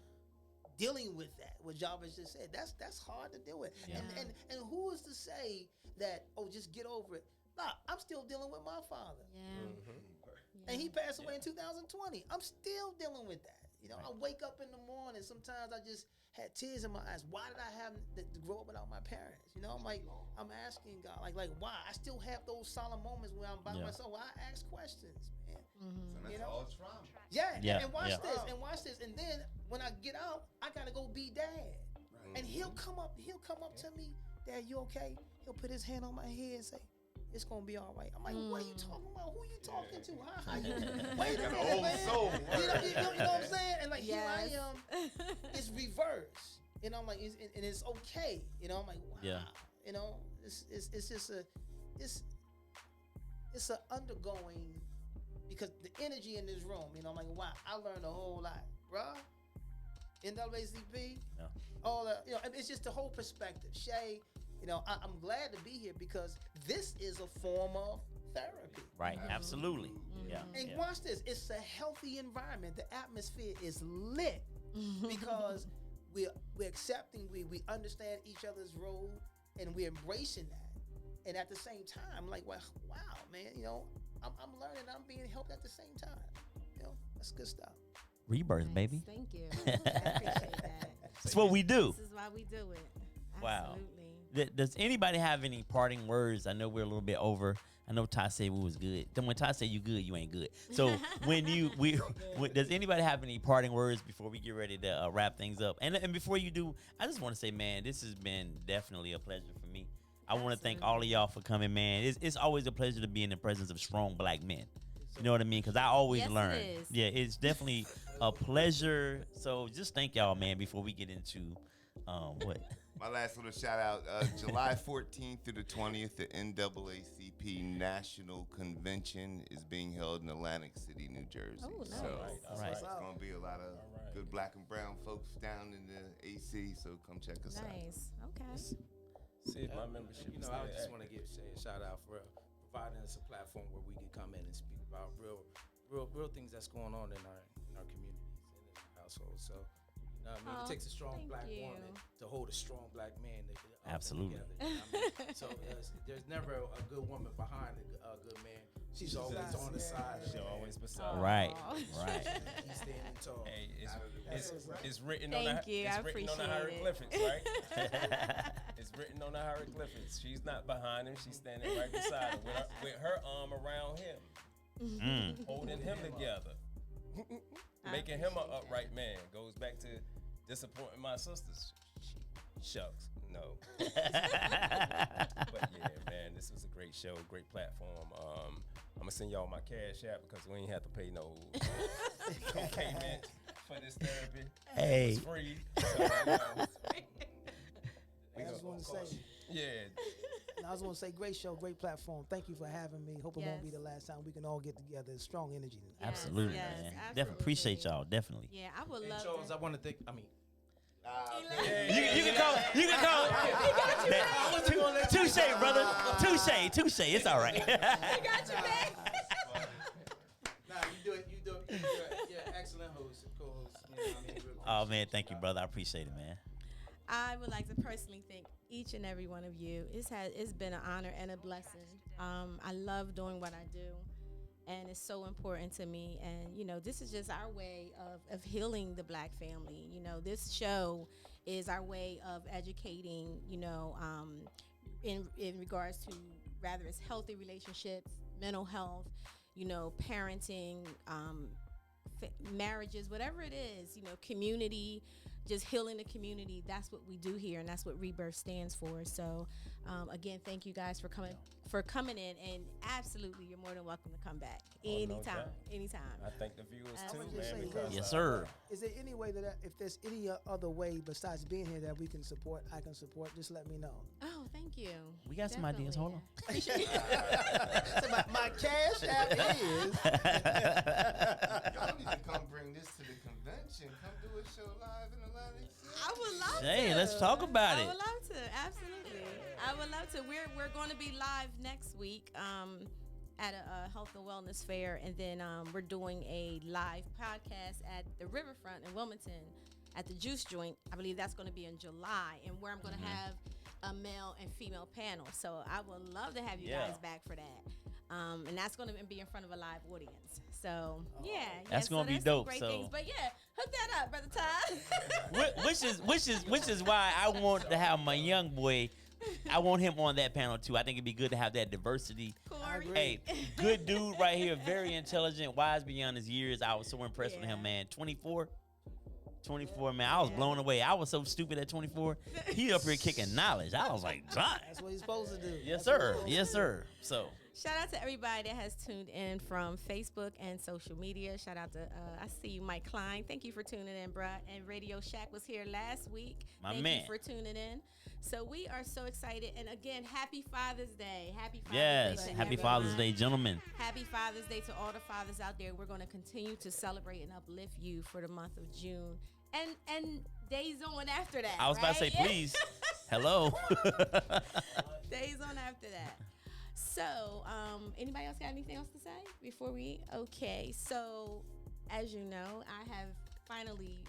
Dealing with that, what Jarvis just said, that's hard to deal with. Yeah. And who is to say that, oh, just get over it? Nah, I'm still dealing with my father. Yeah. And he passed away in 2020. I'm still dealing with that. You know, I wake up in the morning, sometimes I just had tears in my eyes. Why did I have to grow up without my parents? You know, I'm asking God, like why? I still have those solemn moments where I'm by myself, where I ask questions, man. So that's You know? all trauma. Yeah, Yeah, and watch yeah. this, and watch this. And then when I get out, I gotta go be dad. And he'll come up to me, Dad, you okay? He'll put his hand on my head and say, it's gonna be all right. I'm like, what are you talking about? Who you talking to? How you? Wait a minute, old man. soul. You know what I'm saying? And like Yes. here I am, it's reverse. You know, I'm like, and it's okay. You know, I'm like, wow. Yeah. You know, it's just it's a undergoing, because the energy in this room, you know, I'm like, wow, I learned a whole lot, bruh. NAACP, Yeah. all that, you know, it's just the whole perspective. Shay, you know, I'm glad to be here because this is a form of therapy. Right. Absolutely. Yeah. And yeah. watch this, it's a healthy environment. The atmosphere is lit because we're accepting, we understand each other's role, and we're embracing that. And at the same time, like, wow, man, you know, I'm learning, I'm being helped at the same time. You know, that's good stuff. Rebirth, Nice. baby. Thank you. I appreciate that. That's what we do. This is why we do it. Wow. Absolutely. Does anybody have any parting words? I know we're a little bit over. I know Ty said we was good. Then when Ty said you good, you ain't good. So does anybody have any parting words before we get ready to wrap things up? And before you do, I just want to say, man, this has been definitely a pleasure for me. I want to thank all of y'all for coming, man. It's always a pleasure to be in the presence of strong black men. You know what I mean? Because I always Yes, it learn. is. Yeah, it's definitely a pleasure. So just thank y'all, man, before we get into what? My last little shout out, July 14th through the 20th, the NAACP National Convention is being held in Atlantic City, New Jersey. Oh, nice. So All right. it's going to be a lot of good black and brown folks down in the AC, so come check us out. Nice. Okay. See if my membership You is know, I still just want to give Shay a shout out for providing us a platform where we can come in and speak about real things that's going on in our communities and in our households. So, you know what I mean? Oh, It takes a strong thank black you. woman to hold a strong black man. To, Absolutely. Together, you know what I mean? So there's never a good woman behind a good man. She's always on the side. She always beside. Right, Aw. right. He's standing tall. Hey, That's it's written on the Thank you, I it's written on the appreciate it. hieroglyphics, right? It's written on the hieroglyphics. She's not behind him. She's standing right beside him with her arm around him, holding him together, making him an upright man. Goes back to disappointing my sisters. Shucks, no. But yeah, man, this was a great show, great platform. I'm gonna send y'all my cash app because we ain't have to pay no payment for this therapy. Hey. It's free. So, I just want to say, yeah. I just want to say, great show, great platform. Thank you for having me. Hope it won't be Yes. the last time we can all get together. Strong energy tonight. Yes, Absolutely, yes, man. absolutely. Definitely appreciate y'all. Definitely. Yeah, I would And love Charles, to. I want to thank. I mean, You can call. You can call. Touche, brother. Touche. It's all right. nah, you do it. You're an excellent host, co-host. You know what I mean? Really Oh man, thank you, brother. I appreciate it, man. I would like to personally thank each and every one of you. It's been an honor and a blessing. I love doing what I do, and it's so important to me. And you know, this is just our way of healing the Black family. You know, this show is our way of educating. You know, in regards to rather it's healthy relationships, mental health, you know, parenting, marriages, whatever it is, you know, community, just healing the community. That's what we do here, and that's what Rebirth stands for. So again, thank you guys for coming in, and absolutely you're more than welcome to come back anytime. I thank the viewers I too, would just man. say Because, this. Yes, sir. Is there any way that if there's any other way besides being here that we can support, I can support, just let me know. Oh, thank you. We got some ideas. Hold on. So my cash app is. Y'all need to come bring this to the convention. Come do a show live in Atlantic City. I would love to. Hey, let's talk about I it. would love to. Absolutely. I would love to. We're going to be live next week at a health and wellness fair, and then we're doing a live podcast at the Riverfront in Wilmington at the Juice Joint. I believe that's going to be in July, and where I'm going to have a male and female panel. So I would love to have you Yeah. guys back for that. And that's going to be in front of a live audience. So yeah, That's so gonna be there's some dope, Great so- things. But yeah, hook that up, brother Todd. which is why I want to have my young boy. I want him on that panel too. I think it'd be good to have that diversity. Corey. Hey, good dude right here, very intelligent, wise beyond his years. I was so impressed with him, Yeah. man. 24, man. I was blown away. I was so stupid at 24. He up here kicking knowledge. I was like, John. That's what he's supposed to do. Yes, That's what sir. he's supposed Yes, to sir. So. Shout out to everybody that has tuned in from Facebook and social media. Shout out to, I see you, Mike Klein. Thank you for tuning in, bruh. And Radio Shack was here last week. My Thank man. you for tuning in. So we are so excited. And again, happy Father's Day. Happy Father's Yes. Day. to Happy everyone. Father's Day, gentlemen. Happy Father's Day to all the fathers out there. We're going to continue to celebrate and uplift you for the month of June. And days on after that. I was about to say, right? please. Hello. Days on after that. So, anybody else got anything else to say before we? Okay, so as you know, I have finally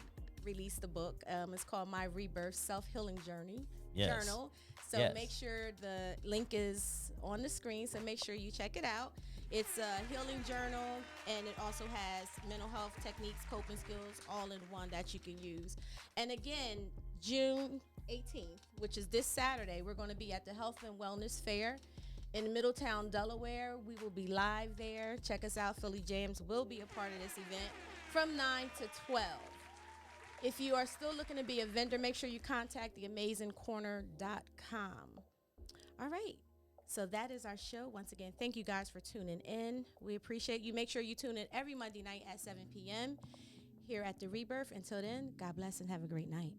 released the book. It's called My Rebirth Self-Healing Journey Yes. Journal. So Yes. make sure the link is on the screen. So make sure you check it out. It's a healing journal, and it also has mental health techniques, coping skills, all in one that you can use. And again, June 18th, which is this Saturday, we're going to be at the Health and Wellness Fair in Middletown, Delaware. We will be live there. Check us out. Philly Jams will be a part of this event from 9 to 12. If you are still looking to be a vendor, make sure you contact theamazingcorner.com. All right. So that is our show. Once again, thank you guys for tuning in. We appreciate you. Make sure you tune in every Monday night at 7 p.m. here at The Rebirth. Until then, God bless and have a great night.